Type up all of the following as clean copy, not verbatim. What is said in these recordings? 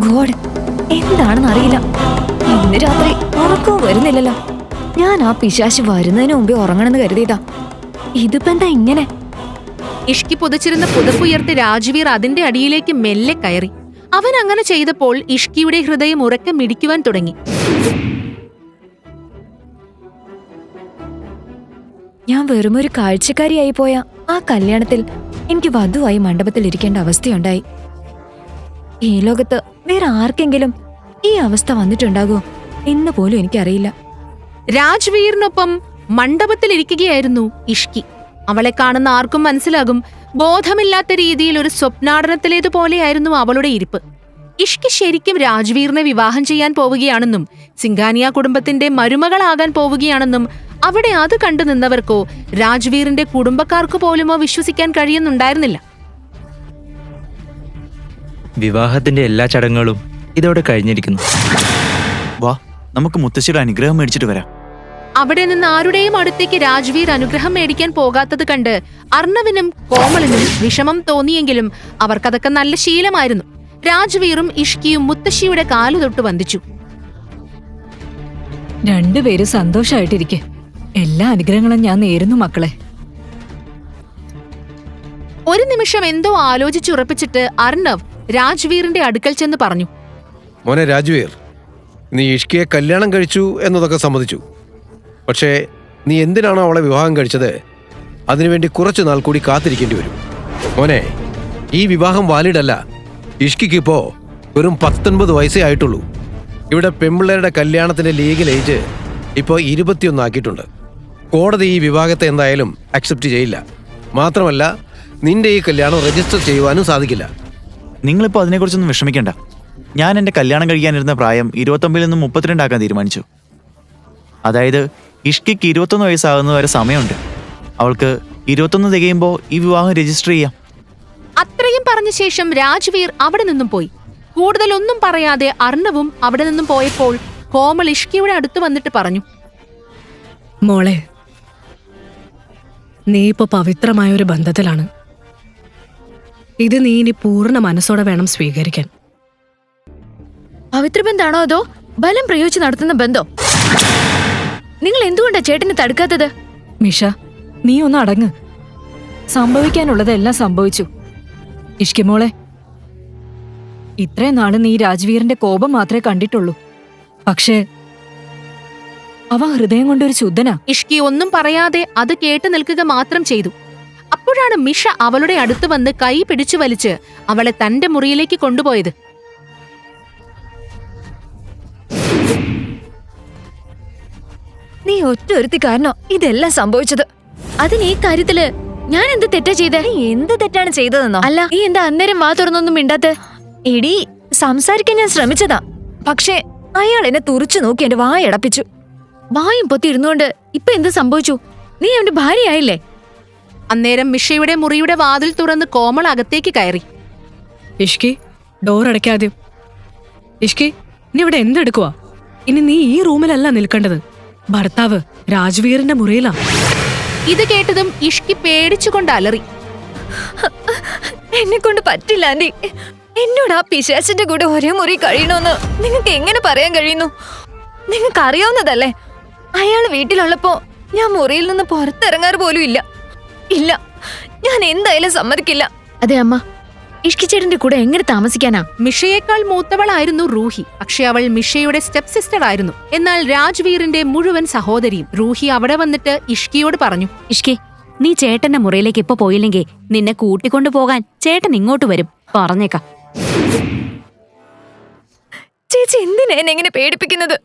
God, എന്താണെന്ന് അറിയില്ല. ഇന്ന് രാത്രി ഉറക്കവും വരുന്നില്ലല്ലോ. ഞാൻ ആ പിശാശ് വരുന്നതിന് മുമ്പേ ഉറങ്ങണമെന്ന് കരുതിയതാ. ഇതിപ്പോ എന്താ ഇങ്ങനെ? ഇഷ്കി പുതച്ചിരുന്ന പുതപ്പുയർത്തി രാജ്വീർ അതിന്റെ അടിയിലേക്ക് മെല്ലെ കയറി. അവൻ അങ്ങനെ ചെയ്തപ്പോൾ ഇഷ്കിയുടെ ഹൃദയം ഉറക്കം മിടിക്കുവാൻ തുടങ്ങി. ഞാൻ വെറുമൊരു കാഴ്ചക്കാരിയായി പോയ ആ കല്യാണത്തിൽ എനിക്ക് വധുവായി മണ്ഡപത്തിൽ ഇരിക്കേണ്ട അവസ്ഥയുണ്ടായി. ഈ ലോകത്ത് വേറെ ആർക്കെങ്കിലും ഈ അവസ്ഥ വന്നിട്ടുണ്ടാകുമോ എന്ന് പോലും എനിക്കറിയില്ല. രാജ്വീറിനൊപ്പം മണ്ഡപത്തിലിരിക്കുകയായിരുന്നു ഇഷ്കി. അവളെ കാണുന്ന ആർക്കും മനസ്സിലാകും, ബോധമില്ലാത്ത രീതിയിൽ ഒരു സ്വപ്നാടനത്തിലേതുപോലെയായിരുന്നു അവളുടെ ഇരിപ്പ്. ഇഷ്കി ശരിക്കും രാജ്വീറിനെ വിവാഹം ചെയ്യാൻ പോവുകയാണെന്നും സിംഗാനിയ കുടുംബത്തിന്റെ മരുമകളാകാൻ പോവുകയാണെന്നും അവിടെ അത് കണ്ടു നിന്നവർക്കോ രാജ്വീറിന്റെ കുടുംബക്കാർക്കു പോലുമോ വിശ്വസിക്കാൻ കഴിയുന്നുണ്ടായിരുന്നില്ല. വിവാഹത്തിന്റെ എല്ലാ ചടങ്ങുകളും ഇതോടെ കഴിഞ്ഞിരിക്കുന്നു. വാ, നമുക്ക് മുത്തശ്ശിയുടെ അനുഗ്രഹം മേടിച്ചിട്ട് വരാം. അവിടെ നിന്ന് ആരുടെയും അടുത്തേക്ക് രാജ്വീർ അനുഗ്രഹം മേടിക്കാൻ പോകാത്തത് കണ്ട് അർണവിനും കോമളിനും വിഷമം തോന്നിയെങ്കിലും അവർക്കതൊക്കെ നല്ല ശീലമായിരുന്നു. രാജ്വീറും ഇഷ്കിയും മുത്തശ്ശിയുടെ കാലു തൊട്ട് വന്ദിച്ചു. രണ്ടുപേരും സന്തോഷായിട്ടിരിക്കെ. എല്ലാ അനുഗ്രഹങ്ങളും ഞാൻ നേരുന്നു മക്കളെ. ഒരു നിമിഷം എന്തോ ആലോചിച്ചുറപ്പിച്ചിട്ട് അർണവ് രാജ്വീറിന്റെ അടുക്കൽ ചെന്ന് പറഞ്ഞു, മോനെ രാജ്വീർ, നീ ഇഷ്കിയെ കല്യാണം കഴിച്ചു എന്നതൊക്കെ സമ്മതിച്ചു. പക്ഷേ നീ എന്തിനാണോ അവളെ വിവാഹം കഴിച്ചത്, അതിനുവേണ്ടി കുറച്ചു നാൾ കൂടി കാത്തിരിക്കേണ്ടി വരും. മോനെ, ഈ വിവാഹം വാലിഡല്ല. ഇഷ്കിക്കിപ്പോ വെറും 19 വയസ്സേ ആയിട്ടുള്ളൂ. ഇവിടെ പെൺപിള്ളേരുടെ കല്യാണത്തിന്റെ ലീഗൽ ഏജ് ഇപ്പോൾ 21 ആക്കിയിട്ടുണ്ട്. കോടതി ഈ വിവാഹത്തെ എന്തായാലും അക്സെപ്റ്റ് ചെയ്യില്ല. മാത്രമല്ല, നിന്റെ ഈ കല്യാണം രജിസ്റ്റർ ചെയ്യുവാനും സാധിക്കില്ല. നിങ്ങളിപ്പോൾ അതിനെക്കുറിച്ചൊന്നും വിഷമിക്കേണ്ട. ഞാൻ എൻ്റെ കല്യാണം കഴിക്കാനിരുന്ന പ്രായം 29 നിന്നും 32 ആക്കാൻ തീരുമാനിച്ചു. അതായത് ഇഷ്കിക്ക് 21 വയസ്സാകുന്നത് വരെ സമയമുണ്ട്. അവൾക്ക് 21 തികയുമ്പോൾ ഈ വിവാഹം രജിസ്റ്റർ ചെയ്യാം. അത്രയും പറഞ്ഞ ശേഷം രാജ്വീർ അവിടെ നിന്നും പോയി. കൂടുതലൊന്നും പറയാതെ അർണവും അവിടെ നിന്നും പോയപ്പോൾ കോമൾ ഇഷ്കിയുടെ അടുത്ത് വന്നിട്ട് പറഞ്ഞു, മോളെ, നീ ഇപ്പൊ പവിത്രമായ ഒരു ബന്ധത്തിലാണ്. ഇത് നീ ഇനി പൂർണ്ണ മനസ്സോടെ വേണം സ്വീകരിക്കാൻ. പവിത്രബന്ധാണോ അതോ ബലം പ്രയോഗിച്ച് നടത്തുന്ന ബന്ധോ? നിങ്ങൾ എന്തുകൊണ്ടാ ചേട്ടനെ തടുക്കാത്തത്? മിഷ, നീ ഒന്ന് അടങ്ങ്. സംഭവിക്കാനുള്ളതെല്ലാം സംഭവിച്ചു. ഇഷ്കി മോളെ, ഇത്രയും നാള് നീ രാജ്വീറിന്റെ കോപം മാത്രമേ കണ്ടിട്ടുള്ളൂ. പക്ഷേ അവ ഹൃദയം കൊണ്ടൊരു ശുദ്ധനാ. ഇഷ്കി ഒന്നും പറയാതെ അത് കേട്ടു നിൽക്കുക മാത്രം ചെയ്തു. അപ്പോഴാണ് മിഷ അവളുടെ അടുത്ത് വന്ന് കൈ പിടിച്ചു വലിച്ച് അവളെ തന്റെ മുറിയിലേക്ക് കൊണ്ടുപോയത്. നീ ഒറ്റ ഒരുത്തി കാരണോ ഇതെല്ലാം സംഭവിച്ചത്. അതിന് ഈ കാര്യത്തില് ഞാൻ എന്ത് തെറ്റാ ചെയ്തേ? എന്ത് തെറ്റാണ് ചെയ്തതെന്നോ? അല്ല, നീ എന്താ അന്നേരം വാ തുറന്നൊന്നും മിണ്ടാത്ത? എടി, സംസാരിക്കാൻ ഞാൻ ശ്രമിച്ചതാ. പക്ഷേ അയാൾ എന്നെ തുറച്ചു നോക്കി എന്റെ വായടപ്പിച്ചു. വായും പൊത്തി ഇരുന്നുകൊണ്ട് ഇപ്പൊ എന്ത് സംഭവിച്ചു? നീ അവന്റെ ഭാര്യയായില്ലേ? അന്നേരം മിഷയുടെ മുറിയുടെ വാതിൽ തുറന്ന് കോമൾ അകത്തേക്ക് കയറി. ഇഷ്കി, ഡോർ അടയ്ക്കാദ്യം. ഇഷ്കി, നീ ഇവിടെ എന്തെടുക്കുവാ? ഇനി നീ ഈ റൂമിലല്ല നിൽക്കേണ്ടത്. ഭർത്താവ് രാജ്വീറിന്റെ മുറിയിലാ. ഇത് കേട്ടതും ഇഷ്കി പേടിച്ചുകൊണ്ട് അലറി. എന്നെ കൊണ്ട് പറ്റില്ല ആന്റി. എന്നോട് ആ പിശാചിന്റെ കൂടെ ഒരേ മുറി കഴിയണോന്ന് നിങ്ങൾക്ക് എങ്ങനെ പറയാൻ കഴിയുന്നു? നിങ്ങൾക്ക് അറിയാവുന്നതല്ലേ, അയാൾ വീട്ടിലുള്ളപ്പോ ഞാൻ മുറിയിൽ നിന്ന് പുറത്തിറങ്ങാറ് പോലും ഇല്ല. ഇല്ല, ഞാൻ എന്തായാലും സമ്മതിക്കില്ല. അതെ അമ്മ, ഇഷ്കി ചേട്ടന്റെ കൂടെ എങ്ങനെ താമസിക്കാനാ? മിഷയേക്കാൾ മൂത്തവളായിരുന്നു റൂഹി. പക്ഷെ അവൾ മിഷയുടെ സ്റ്റെപ്പ് സിസ്റ്റർ ആയിരുന്നു. എന്നാൽ രാജ്വീറിന്റെ മുഴുവൻ സഹോദരിയും. റൂഹി അവിടെ വന്നിട്ട് ഇഷ്കിയോട് പറഞ്ഞു, ഇഷ്കി, നീ ചേട്ടന്റെ മുറിയിലേക്ക് ഇപ്പൊ പോയില്ലെങ്കിൽ നിന്നെ കൂട്ടിക്കൊണ്ടു പോകാൻ ചേട്ടൻ ഇങ്ങോട്ട് വരും. പറഞ്ഞേക്കാം. ചേച്ചി എന്തിനാ എന്നെ എങ്ങനെ പേടിപ്പിക്കുന്നത്?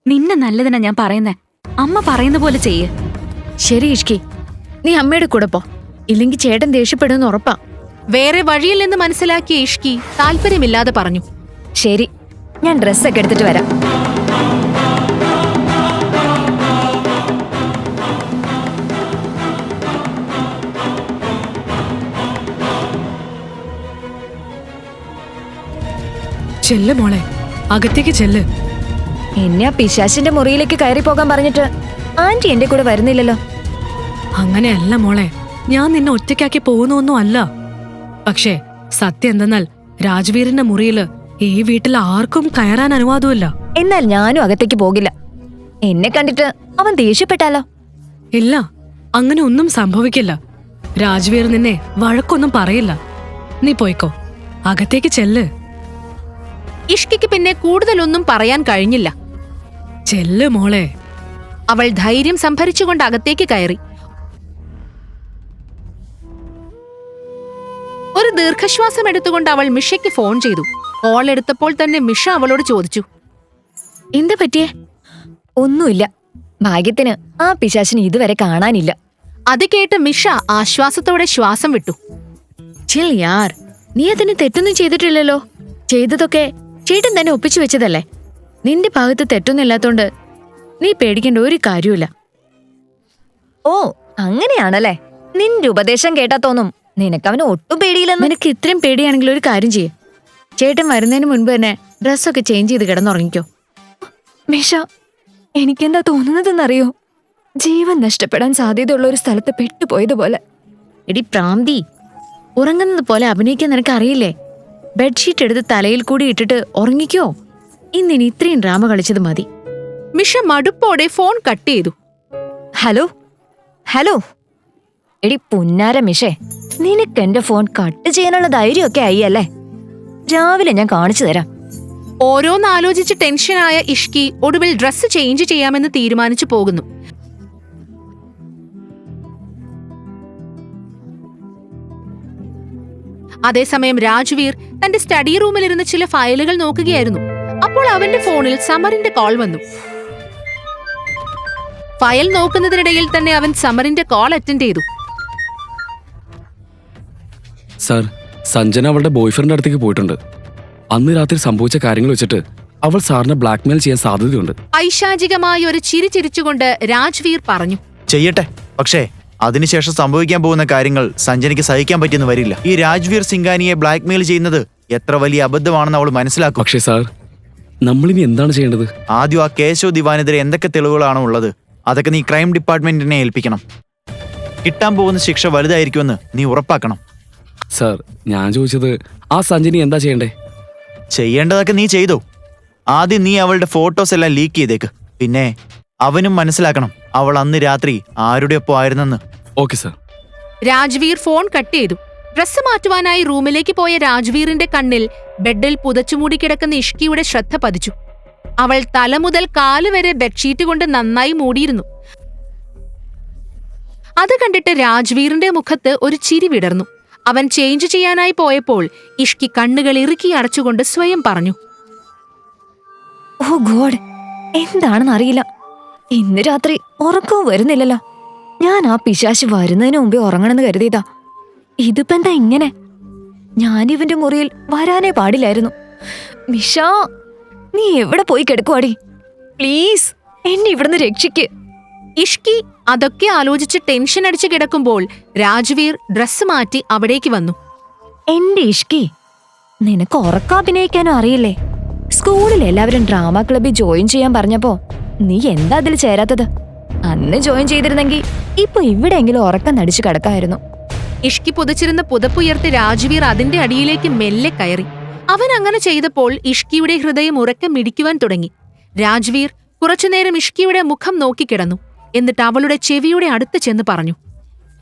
നിന്നെ നല്ലതിനാ ഞാൻ പറയുന്നേ. അമ്മ പറയുന്ന പോലെ ചെയ്യ്. ശരി ഇഷ്കി, നീ അമ്മയുടെ കൂടെ പോ. ഇല്ലെങ്കിൽ ചേട്ടൻ ദേഷ്യപ്പെടുമെന്ന് ഉറപ്പാ. വേറെ വഴിയില്ലെന്ന് മനസ്സിലാക്കിയ ഇഷ്കി താല്പര്യമില്ലാതെ പറഞ്ഞു, ശരി, ഞാൻ ഡ്രസ്സൊക്കെ എടുത്തിട്ട് വരാം. ചെല്ല് മോളെ, അകത്തേക്ക് ചെല്ല്. എന്നെ ആ പിശാചിന്റെ മുറിയിലേക്ക് കയറി പോകാൻ പറഞ്ഞിട്ട് ആന്റി എന്റെ കൂടെ വരുന്നില്ലല്ലോ. അങ്ങനെയല്ല മോളെ, ഞാൻ നിന്നെ ഒറ്റയ്ക്കാക്കി പോകുന്നൊന്നും അല്ല. പക്ഷേ സത്യം എന്തെന്നാൽ രാജ്വീറിന്റെ മുറിയില് ഈ വീട്ടിൽ ആർക്കും കയറാൻ അനുവാദമില്ല. എന്നാൽ ഞാനും അകത്തേക്ക് പോകില്ല. എന്നെ കണ്ടിട്ട് അവൻ ദേഷ്യപ്പെട്ടാലോ? ഇല്ല, അങ്ങനെ ഒന്നും സംഭവിക്കില്ല. രാജ്വീർ നിന്നെ വഴക്കൊന്നും പറയില്ല. നീ പോയിക്കോ, അകത്തേക്ക് ചെല്ല്. ഇഷ്കിക്ക് പിന്നെ കൂടുതലൊന്നും പറയാൻ കഴിഞ്ഞില്ല. ചെല്ല് മോളെ. അവൾ ധൈര്യം സംഭരിച്ചുകൊണ്ട് അകത്തേക്ക് കയറി. ഒരു ദീർഘശ്വാസം എടുത്തുകൊണ്ട് അവൾ മിഷയ്ക്ക് ഫോൺ ചെയ്തു. കോൾ എടുത്തപ്പോൾ തന്നെ മിഷ അവളോട് ചോദിച്ചു, എന്താ പറ്റിയേ? ഒന്നുമില്ല. ഭാഗ്യത്തിന് ആ പിശാചിനെ ഇതുവരെ കാണാനില്ല. അത് കേട്ട് മിഷ ആശ്വാസത്തോടെ ശ്വാസം വിട്ടു. ചിൽ യാർ, നീ അതിന് തെറ്റൊന്നും ചെയ്തിട്ടില്ലല്ലോ. ചെയ്തതൊക്കെ ചേട്ടൻ തന്നെ ഒപ്പിച്ചു വെച്ചതല്ലേ. നിന്റെ ഭാഗത്ത് തെറ്റൊന്നും ഇല്ലാത്തോണ്ട് നീ പേടിക്കേണ്ട ഒരു കാര്യമില്ല. ഓ, അങ്ങനെയാണല്ലേ. നിന്റെ ഉപദേശം കേട്ടാ തോന്നും നിനക്കവന് ഒട്ടും പേടിയില്ലെന്ന്. നിനക്ക് ഇത്രയും പേടിയാണെങ്കിൽ ഒരു കാര്യം ചെയ്യ്. ചേട്ടൻ വരുന്നതിന് മുൻപ് തന്നെ ഡ്രസ്സൊക്കെ ചേഞ്ച് ചെയ്ത് കിടന്നുറങ്ങിക്കോ. മിഷ, എനിക്കെന്താ തോന്നുന്നതെന്നറിയോ? ജീവൻ നഷ്ടപ്പെടാൻ സാധ്യതയുള്ള ഒരു സ്ഥലത്ത് പെട്ടുപോയതുപോലെ. എടി പ്രാന്തി, ഉറങ്ങുന്നത് പോലെ അഭിനയിക്കാൻ നിനക്ക് അറിയില്ലേ? ബെഡ്ഷീറ്റ് എടുത്ത് തലയിൽ കൂടി ഇട്ടിട്ട് ഉറങ്ങിക്കോ. ഇന്നിനി ഇത്രയും ഡ്രാമ കളിച്ചത് മതി. മിഷ മടുപ്പോടെ ഫോൺ കട്ട് ചെയ്തു. ഹലോ ഹലോ, എടി പുന്നാര മിഷേ, നിനക്ക് എന്റെ ഫോൺ കട്ട് ചെയ്യാനുള്ള ധൈര്യമൊക്കെ ആയി അല്ലേ? രാവിലെ ഞാൻ കാണിച്ചു തരാം. ഓരോന്നാലോചിച്ച് ടെൻഷനായ ഇഷ്കി ഒടുവിൽ ഡ്രസ്സ് ചേഞ്ച് ചെയ്യാമെന്ന് തീരുമാനിച്ചു പോകുന്നു. അതേസമയം രാജ്വീർ തന്റെ സ്റ്റഡി റൂമിലിരുന്ന് ചില ഫയലുകൾ നോക്കുകയായിരുന്നു. അപ്പോൾ അവന്റെ ഫോണിൽ സമറിന്റെ കോൾ വന്നു. ഫയൽ നോക്കുന്നതിനിടയിൽ തന്നെ അവൻ സമറിന്റെ കോൾ അറ്റൻഡ് ചെയ്തു. സാർ, സഞ്ജന അവളുടെ ബോയ്ഫ്രണ്ട് അടുത്തേക്ക് പോയിട്ടുണ്ട്. അന്ന് രാത്രി സംഭവിച്ച കാര്യങ്ങൾ വെച്ചിട്ട് അവൾ സാറിനെ ബ്ലാക്ക്മെയിൽ ചെയ്യാൻ സാധ്യതയുണ്ട്. ഐശാചികമായ ഒരു ചിരി ചിരിച്ചുകൊണ്ട് രാജ്വീർ പറഞ്ഞു. ചെയ്യട്ടെ, പക്ഷേ അതിനുശേഷം സംഭവിക്കാൻ പോകുന്ന കാര്യങ്ങൾ സഞ്ജനയ്ക്ക് സഹിക്കാൻ പറ്റിയെന്ന് വരില്ല. ഈ രാജ്വീർ സിംഗാനിയെ ബ്ലാക്ക്മെയിൽ ചെയ്യുന്നത് എത്ര വലിയ അബദ്ധമാണെന്ന് അവൾ മനസ്സിലാക്കും. പക്ഷേ സാർ, നമ്മളിനി എന്താണ് ചെയ്യേണ്ടത്? ആദ്യം ആ കേശവ് ദിവാനെതിരെ എന്തൊക്കെ തെളിവുകളാണോ ഉള്ളത് അതൊക്കെ നീ ക്രൈം ഡിപ്പാർട്ട്മെന്റിനെ ഏൽപ്പിക്കണം. കിട്ടാൻ പോകുന്ന ശിക്ഷ വലുതായിരിക്കുമെന്ന് നീ ഉറപ്പാക്കണം. സാർ, ഞാൻ ചോദിച്ചത് ആ സഞ്ജനി എന്താ ചെയ്യണ്ടേ? ചെയ്യേണ്ടതൊക്കെ നീ ചെയ്തോ. ആദ്യം നീ അവളുടെ ഫോട്ടോസ് എല്ലാം ലീക്ക് ചെയ്തേക്ക്. പിന്നെ അവനും മനസ്സിലാക്കണം അവൾ അന്ന് രാത്രി ആരുടെ ഒപ്പം ആയിരുന്നെന്ന്. Okay sir. Rajveer phone cut ചെയ്തു. ഡ്രസ്സ് മാറ്റുവാനായി റൂമിലേക്ക് പോയ രാജ്വീറിന്റെ കണ്ണിൽ ബെഡിൽ പുതച്ചുമൂടി കിടക്കുന്ന ഇഷ്കിയുടെ ശ്രദ്ധ പതിച്ചു. അവൾ തല മുതൽ കാല് വരെ ബെഡ്ഷീറ്റ് കൊണ്ട് നന്നായി മൂടിയിരുന്നു. അത് കണ്ടിട്ട് രാജ്വീറിന്റെ മുഖത്ത് ഒരു ചിരി വിടർന്നു. അവൻ ചേഞ്ച് ചെയ്യാനായി പോയപ്പോൾ ഇഷ്കി കണ്ണുകൾ ഇറുക്കി അടച്ചുകൊണ്ട് സ്വയം പറഞ്ഞു, ഓ ഗോഡ്, എന്താണെന്ന് അറിയില്ല. ഇന്ന് രാത്രി ഉറക്കവും വരുന്നില്ലല്ലോ. ഞാൻ ആ പിശാച് വരുന്നതിന് മുമ്പേ ഉറങ്ങണമെന്ന് കരുതിയതാ. ഇതിപ്പോ എന്താ ഇങ്ങനെ? ഞാനിവന്റെ മുറിയിൽ വരാനേ പാടില്ലായിരുന്നു. മിഷ, നീ എവിടെ പോയി കിടക്കുവാടി? പ്ലീസ് എന്നെ ഇവിടുന്ന് രക്ഷിക്ക്. ഇഷ്കി അതൊക്കെ ആലോചിച്ച് ടെൻഷൻ അടിച്ച് കിടക്കുമ്പോൾ രാജ്വീർ ഡ്രസ്സ് മാറ്റി അവിടേക്ക് വന്നു. എന്റെ ഇഷ്കി, നിനക്ക് ഉറക്കാഭിനയിക്കാനും അറിയില്ലേ? സ്കൂളിൽ എല്ലാവരും ഡ്രാമ ക്ലബിൽ ജോയിൻ ചെയ്യാൻ പറഞ്ഞപ്പോ നീ എന്താ അതിൽ ചേരാത്തത്? അന്ന് ജോയിൻ ചെയ്തിരുന്നെങ്കിൽ ഇപ്പൊ ഇവിടെയെങ്കിലും ഉറക്കം നടിച്ചു കിടക്കായിരുന്നു. ഇഷ്കി പുതച്ചിരുന്ന പുതപ്പുയർത്തി രാജ്വീർ അതിന്റെ അടിയിലേക്ക് മെല്ലെ കയറി. അവൻ അങ്ങനെ ചെയ്തപ്പോൾ ഇഷ്കിയുടെ ഹൃദയം ഉറക്കെ മിടിക്കുവാൻ തുടങ്ങി. രാജ്വീർ കുറച്ചുനേരം ഇഷ്കിയുടെ മുഖം നോക്കിക്കിടന്നു. എന്നിട്ട് അവളുടെ ചെവിയുടെ അടുത്ത് ചെന്ന് പറഞ്ഞു.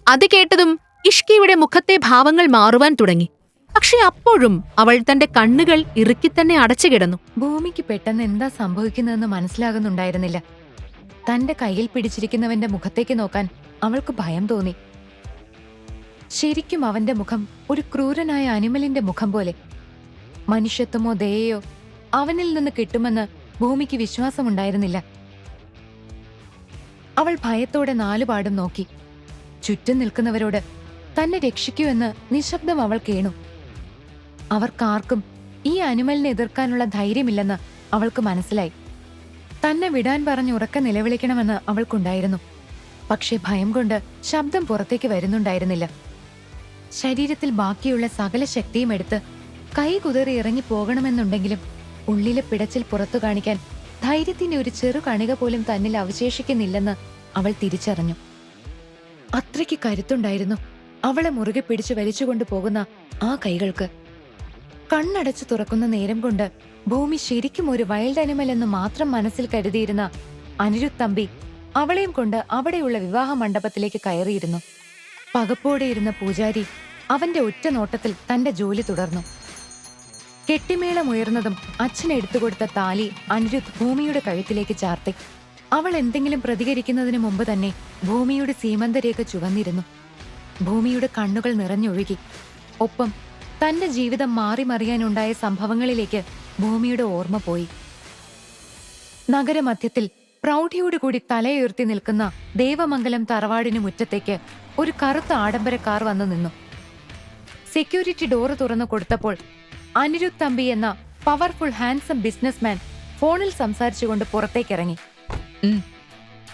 അത് കേട്ടതും ഇഷ്കിയുടെ മുഖത്തെ ഭാവങ്ങൾ മാറുവാൻ തുടങ്ങി. പക്ഷെ അപ്പോഴും അവൾ തന്റെ കണ്ണുകൾ ഇറുക്കിത്തന്നെ അടച്ചു കിടന്നു. ഭൂമിക്ക് പെട്ടെന്ന് എന്താ സംഭവിക്കുന്നതെന്ന് മനസ്സിലാകുന്നുണ്ടായിരുന്നില്ല. തന്റെ കയ്യിൽ പിടിച്ചിരിക്കുന്നവന്റെ മുഖത്തേക്ക് നോക്കാൻ അവൾക്ക് ഭയം തോന്നി. ശരിക്കും അവന്റെ മുഖം ഒരു ക്രൂരനായ അനിമലിന്റെ മുഖം പോലെ. മനുഷ്യത്വമോ ദയയോ അവനിൽ നിന്ന് കിട്ടുമെന്ന് ഭൂമിക്ക് വിശ്വാസമുണ്ടായിരുന്നില്ല. അവൾ ഭയത്തോടെ നാലുപാടും നോക്കി. ചുറ്റും നിൽക്കുന്നവരോട് തന്നെ രക്ഷിക്കൂ എന്ന് നിശബ്ദം അവൾ കേണു. അവർക്കാർക്കും ഈ അനിമലിനെ എതിർക്കാനുള്ള ധൈര്യമില്ലെന്ന് അവൾക്ക് മനസ്സിലായി. തന്നെ വിടാൻ പറഞ്ഞ് ഉറക്കെ നിലവിളിക്കണമെന്ന് അവൾക്കുണ്ടായിരുന്നു. പക്ഷെ ഭയം കൊണ്ട് ശബ്ദം പുറത്തേക്ക് വരുന്നുണ്ടായിരുന്നില്ല. ശരീരത്തിൽ ബാക്കിയുള്ള സകല ശക്തിയും എടുത്ത് കൈ കുതറി ഇറങ്ങി പോകണമെന്നുണ്ടെങ്കിലും ഉള്ളിലെ പിടച്ചിൽ പുറത്തു കാണിക്കാൻ ധൈര്യത്തിന്റെ ഒരു ചെറു കണിക പോലും തന്നിൽ അവശേഷിക്കുന്നില്ലെന്ന് അവൾ തിരിച്ചറിഞ്ഞു. അത്രയ്ക്ക് കരുത്തുണ്ടായിരുന്നു അവളെ മുറുകെ പിടിച്ചു വലിച്ചുകൊണ്ടു പോകുന്ന ആ കൈകൾക്ക്. കണ്ണടച്ചു തുറക്കുന്ന നേരം കൊണ്ട് ഭൂമി ശരിക്കും ഒരു വൈൽഡ് അനിമൽ എന്ന് മാത്രം മനസ്സിൽ കരുതിയിരുന്ന അനിരുദ്ധ് തമ്പി അവളെയും കൊണ്ട് അവിടെയുള്ള വിവാഹ മണ്ഡപത്തിലേക്ക് കയറിയിരുന്നു. പകപ്പോടെ ഇരുന്ന പൂജാരി അവന്റെ ഒറ്റ നോട്ടത്തിൽ തന്റെ ജോലി തുടർന്നു. കെട്ടിമേളമുയർന്നതും അച്ഛൻ എടുത്തുകൊടുത്ത താലി അനിരുദ്ധ് ഭൂമിയുടെ കഴുത്തിലേക്ക് ചാർത്തി. അവൾ എന്തെങ്കിലും പ്രതികരിക്കുന്നതിന് മുമ്പ് തന്നെ ഭൂമിയുടെ സീമന്തരേഖ ചുവന്നിരുന്നു. ഭൂമിയുടെ കണ്ണുകൾ നിറഞ്ഞൊഴുകി. ഒപ്പം തന്റെ ജീവിതം മാറിമറിയാനുണ്ടായ സംഭവങ്ങളിലേക്ക് ഭൂമിയുടെ ഓർമ്മ പോയി. നഗരമധ്യത്തിൽ പ്രൗഢിയോടുകൂടി തലയുയർത്തി നിൽക്കുന്ന ദേവമംഗലം തറവാടിനു മുറ്റത്തേക്ക് ഒരു കറുത്ത ആഡംബര കാർ വന്നു നിന്നു. സെക്യൂരിറ്റി ഡോറ് തുറന്നു കൊടുത്തപ്പോൾ അനിരുദ്ധ് തമ്പി എന്ന പവർഫുൾ ഹാൻസം ബിസിനസ്മാൻ ഫോണിൽ സംസാരിച്ചുകൊണ്ട് പുറത്തേക്കിറങ്ങി.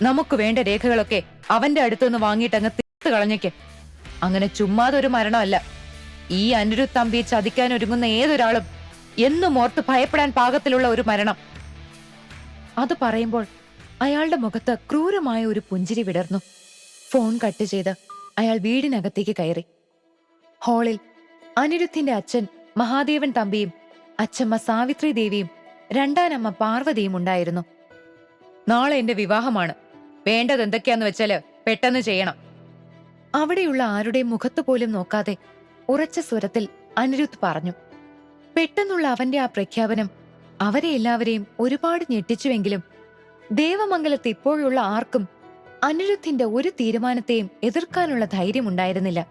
നമുക്ക് വേണ്ട രേഖകളൊക്കെ അവന്റെ അടുത്തുനിന്ന് വാങ്ങിയിട്ടങ്ങ് തീർത്ത് കളഞ്ഞേക്ക്. അങ്ങനെ ചുമ്മാതൊരു മരണമല്ല. ഈ അനിരുദ്ധ് തമ്പിയെ ചതിക്കാൻ ഒരുങ്ങുന്ന ഏതൊരാളും എന്നും ഓർത്ത് ഭയപ്പെടാൻ പാകത്തിലുള്ള ഒരു മരണം. അത് പറയുമ്പോൾ അയാളുടെ മുഖത്ത് ക്രൂരമായ ഒരു പുഞ്ചിരി വിടർന്നു. ഫോൺ കട്ട് ചെയ്ത് അയാൾ വീടിനകത്തേക്ക് കയറി. ഹാളിൽ അനിരുദ്ധിന്റെ അച്ഛൻ മഹാദേവൻ തമ്പിയും അച്ഛമ്മ സാവിത്രി ദേവിയും രണ്ടാനമ്മ പാർവതിയും ഉണ്ടായിരുന്നു. നാളെ എന്റെ വിവാഹമാണ്. വേണ്ടത് എന്തൊക്കെയാന്ന് വെച്ചാല് പെട്ടെന്ന് ചെയ്യണം. അവിടെയുള്ള ആരുടെയും മുഖത്ത് പോലും നോക്കാതെ ഉറച്ച സ്വരത്തിൽ അനിരുദ്ധ് പറഞ്ഞു. പെട്ടെന്നുള്ള അവന്റെ ആ പ്രഖ്യാപനം അവരെ എല്ലാവരെയും ഒരുപാട് ഞെട്ടിച്ചുവെങ്കിലും ദേവമംഗലത്ത് ഇപ്പോഴുള്ള ആർക്കും അനിരുദ്ധിന്റെ ഒരു തീരുമാനത്തെയും എതിർക്കാനുള്ള ധൈര്യമുണ്ടായിരുന്നില്ല.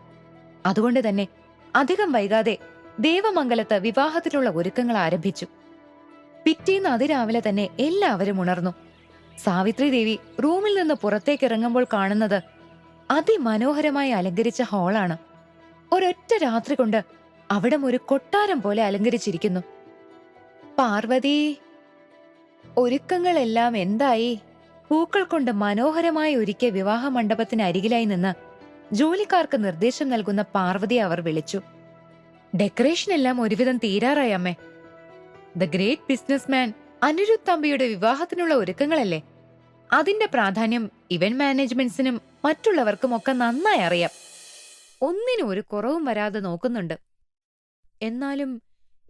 അതുകൊണ്ട് തന്നെ അധികം വൈകാതെ ദേവമംഗലത്ത് വിവാഹത്തിനുള്ള ഒരുക്കങ്ങൾ ആരംഭിച്ചു. പിറ്റേന്ന് അതിരാവിലെ തന്നെ എല്ലാവരും ഉണർന്നു. സാവിത്രി ദേവി റൂമിൽ നിന്ന് പുറത്തേക്കിറങ്ങുമ്പോൾ കാണുന്നത് അതിമനോഹരമായി അലങ്കരിച്ച ഹാളാണ്. ഒരൊറ്റ രാത്രി കൊണ്ട് അവിടം ഒരു കൊട്ടാരം പോലെ അലങ്കരിച്ചിരിക്കുന്നു. പാർവതി, ഒരുക്കങ്ങളെല്ലാം എന്തായി? പൂക്കൾ കൊണ്ട് മനോഹരമായി ഒരുക്കിയ വിവാഹ മണ്ഡപത്തിന് അരികിലായി നിന്ന് ജോലിക്കാർക്ക് നിർദ്ദേശം നൽകുന്ന പാർവതിയെ അവർ വിളിച്ചു. ഡെക്കറേഷൻ എല്ലാം ഒരുവിധം തീരാറായി അമ്മേ. ദ ഗ്രേറ്റ് ബിസിനസ്മാൻ അനിരുദ്ധ് തമ്പിയുടെ വിവാഹത്തിനുള്ള ഒരുക്കങ്ങളല്ലേ? അതിന്റെ പ്രാധാന്യം ഇവന്റ് മാനേജ്മെന്റ്സിനും മറ്റുള്ളവർക്കും ഒക്കെ നന്നായി അറിയാം. ഒന്നിനും ഒരു കുറവും വരാതെ നോക്കുന്നുണ്ട്. എന്നാലും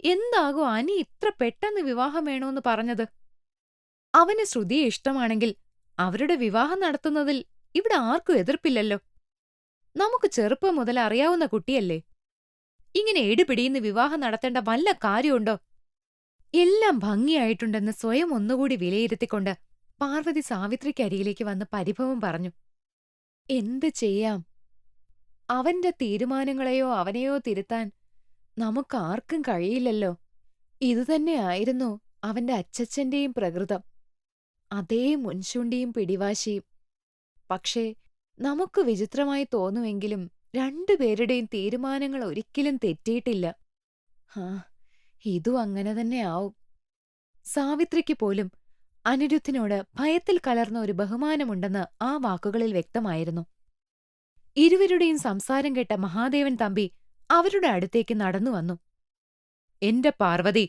എന്താകും അനി ഇത്ര പെട്ടെന്ന് വിവാഹം വേണോന്ന് പറഞ്ഞത്? അവന് ശ്രുതിയെ ഇഷ്ടമാണെങ്കിൽ അവരുടെ വിവാഹം നടത്തുന്നതിൽ ഇവിടെ ആർക്കും എതിർപ്പില്ലല്ലോ. നമുക്ക് ചെറുപ്പം മുതൽ അറിയാവുന്ന കുട്ടിയല്ലേ. ഇങ്ങനെ എടുപിടിയുന്ന വിവാഹം നടത്തേണ്ട വല്ല കാര്യമുണ്ടോ? എല്ലാം ഭംഗിയായിട്ടുണ്ടെന്ന് സ്വയം ഒന്നുകൂടി വിലയിരുത്തിക്കൊണ്ട് പാർവതി സാവിത്രിക്കരികിലേക്ക് വന്ന് പരിഭവം പറഞ്ഞു. എന്ത് ചെയ്യാം? അവന്റെ തീരുമാനങ്ങളെയോ അവനെയോ തിരുത്താൻ നമുക്കാർക്കും കഴിയില്ലല്ലോ. ഇതുതന്നെയായിരുന്നു അവന്റെ അച്ചച്ചന്റെയും പ്രകൃതം. അതേ മുൻചൂണ്ടിയും പിടിവാശിയും. പക്ഷേ നമുക്ക് വിചിത്രമായി തോന്നുമെങ്കിലും രണ്ടുപേരുടെയും തീരുമാനങ്ങൾ ഒരിക്കലും തെറ്റിയിട്ടില്ല. ഇതും അങ്ങനെ തന്നെ ആവും. സാവിത്രിക്ക് പോലും അനിരുദ്ധിനോട് ഭയത്തിൽ കലർന്ന ഒരു ബഹുമാനമുണ്ടെന്ന് ആ വാക്കുകളിൽ വ്യക്തമായിരുന്നു. ഇരുവരുടെയും സംസാരം കേട്ട മഹാദേവൻ തമ്പി അവരുടെ അടുത്തേക്ക് നടന്നു വന്നു. എന്റെ പാർവതി,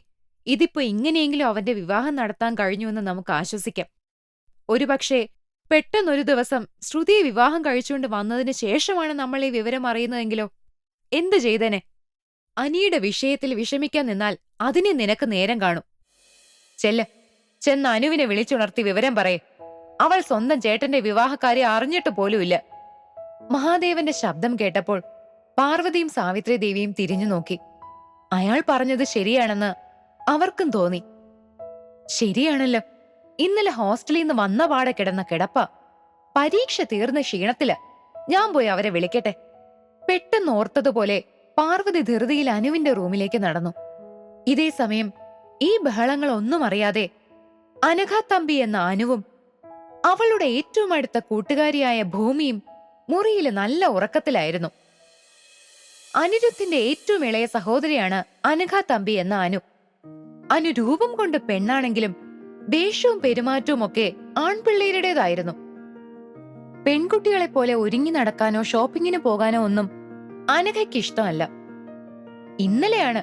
ഇതിപ്പോ ഇങ്ങനെയെങ്കിലും അവന്റെ വിവാഹം നടത്താൻ കഴിഞ്ഞുവെന്ന് നമുക്ക് ആശ്വസിക്കാം. ഒരുപക്ഷെ പെട്ടെന്നൊരു ദിവസം ശ്രുതിയെ വിവാഹം കഴിച്ചുകൊണ്ട് വന്നതിന് ശേഷമാണ് നമ്മൾ ഈ വിവരം അറിയുന്നതെങ്കിലോ? എന്തു ചെയ്തേനെ? അനിയുടെ വിഷയത്തിൽ വിഷമിക്കാൻ നിന്നാൽ അതിനെ നിനക്ക് നേരം കാണും. ചെന്ന് അനുവിനെ വിളിച്ചുണർത്തി വിവരം പറയേ. അവൾ സ്വന്തം ചേട്ടന്റെ വിവാഹക്കാര്യം അറിഞ്ഞിട്ട് പോലുമില്ല. മഹാദേവന്റെ ശബ്ദം കേട്ടപ്പോൾ പാർവതിയും സാവിത്രി ദേവിയും തിരിഞ്ഞു നോക്കി. അയാൾ പറഞ്ഞത് ശരിയാണെന്ന് അവർക്കും തോന്നി. ശരിയാണല്ലോ. ഇന്നലെ ഹോസ്റ്റലിൽ നിന്ന് വന്ന പാടെ കിടന്ന കിടപ്പ. പരീക്ഷ തീർന്ന ക്ഷീണത്തില്. ഞാൻ പോയി അവരെ വിളിക്കട്ടെ. പെട്ടെന്ന് ഓർത്തതുപോലെ പാർവതി ധൃതിയിൽ അനുവിന്റെ റൂമിലേക്ക് നടന്നു. ഇതേ സമയം ഈ ബഹളങ്ങളൊന്നും അറിയാതെ അനഘ തമ്പി എന്ന അനുവും അവളുടെ ഏറ്റവും അടുത്ത കൂട്ടുകാരിയായ ഭൂമിയും മുറിയില് നല്ല ഉറക്കത്തിലായിരുന്നു. അനിരുദ്ധിന്റെ ഏറ്റവും ഇളയ സഹോദരിയാണ് അനഘ തമ്പി എന്ന അനു. അനു രൂപം കൊണ്ട് പെണ്ണാണെങ്കിലും ദേഷ്യവും പെരുമാറ്റവും ഒക്കെ ആൺപിള്ളേരുടേതായിരുന്നു. പെൺകുട്ടികളെ പോലെ ഒരുങ്ങി നടക്കാനോ ഷോപ്പിങ്ങിന് പോകാനോ ഒന്നും അനഘയ്ക്ക് ഇഷ്ടമല്ല. ഇന്നലെയാണ്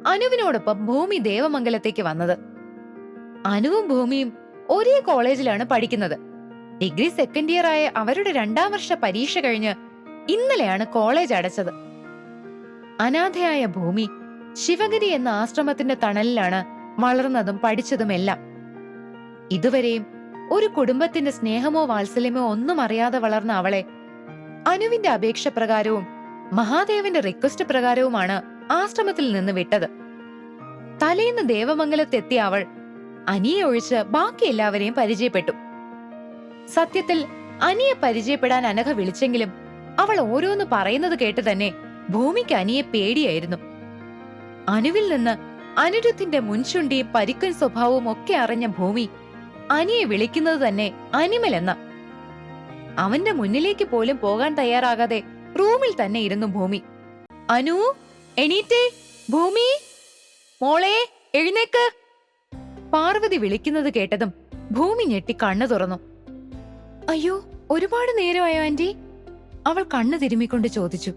അനുവിനോടൊപ്പം ഭൂമി ദേവമംഗലത്തേക്ക് വന്നത്. അനുവും ഭൂമിയും ഒരേ കോളേജിലാണ് പഠിക്കുന്നത്. ഡിഗ്രി സെക്കൻഡ് ഇയർ ആയ അവരുടെ 2ാം വർഷ പരീക്ഷ കഴിഞ്ഞ് ഇന്നലെയാണ് കോളേജ് അടച്ചത്. അനാഥയായ ഭൂമി ശിവഗിരി എന്ന ആശ്രമത്തിന്റെ തണലിലാണ് വളർന്നതും പഠിച്ചതുമെല്ലാം. ഇതുവരെയും ഒരു കുടുംബത്തിന്റെ സ്നേഹമോ വാത്സല്യമോ ഒന്നും അറിയാതെ വളർന്ന അവളെ അനുവിന്റെ അപേക്ഷ പ്രകാരവും മഹാദേവന്റെ റിക്വസ്റ്റ് പ്രകാരവുമാണ് ആശ്രമത്തിൽ നിന്ന് വിട്ടത്. തലേന്ന് ദേവമംഗലത്തെത്തിയ അവൾ അനിയെ ഒഴിച്ച് ബാക്കി എല്ലാവരെയും പരിചയപ്പെട്ടു. സത്യത്തിൽ അനിയെ പരിചയപ്പെടാൻ അനഘ വിളിച്ചെങ്കിലും അവൾ ഓരോന്ന് പറയുന്നത് കേട്ട് തന്നെ ഭൂമിക്ക് അനിയെ പേടിയായിരുന്നു. അനുവിൽ നിന്ന് അനിരുദ്ധിന്റെ മുൻചുണ്ടിയും പരിക്കൻ സ്വഭാവവും ഒക്കെ അറിഞ്ഞ ഭൂമി അനിയെ വിളിക്കുന്നത് തന്നെ അനിമൽ എന്ന. അവന്റെ മുന്നിലേക്ക് പോലും പോകാൻ തയ്യാറാകാതെ റൂമിൽ തന്നെ ഇരുന്നു ഭൂമി. അനു, എണീറ്റേ, ഭൂമി, മോളെ എഴുന്നേക്ക്. പാർവതി വിളിക്കുന്നത് കേട്ടതും ഭൂമി ഞെട്ടി കണ്ണു തുറന്നു. അയ്യോ, ഒരുപാട് നേരമായോ ആന്റി? അവൾ കണ്ണു തിരുമ്മിക്കൊണ്ട് ചോദിച്ചു.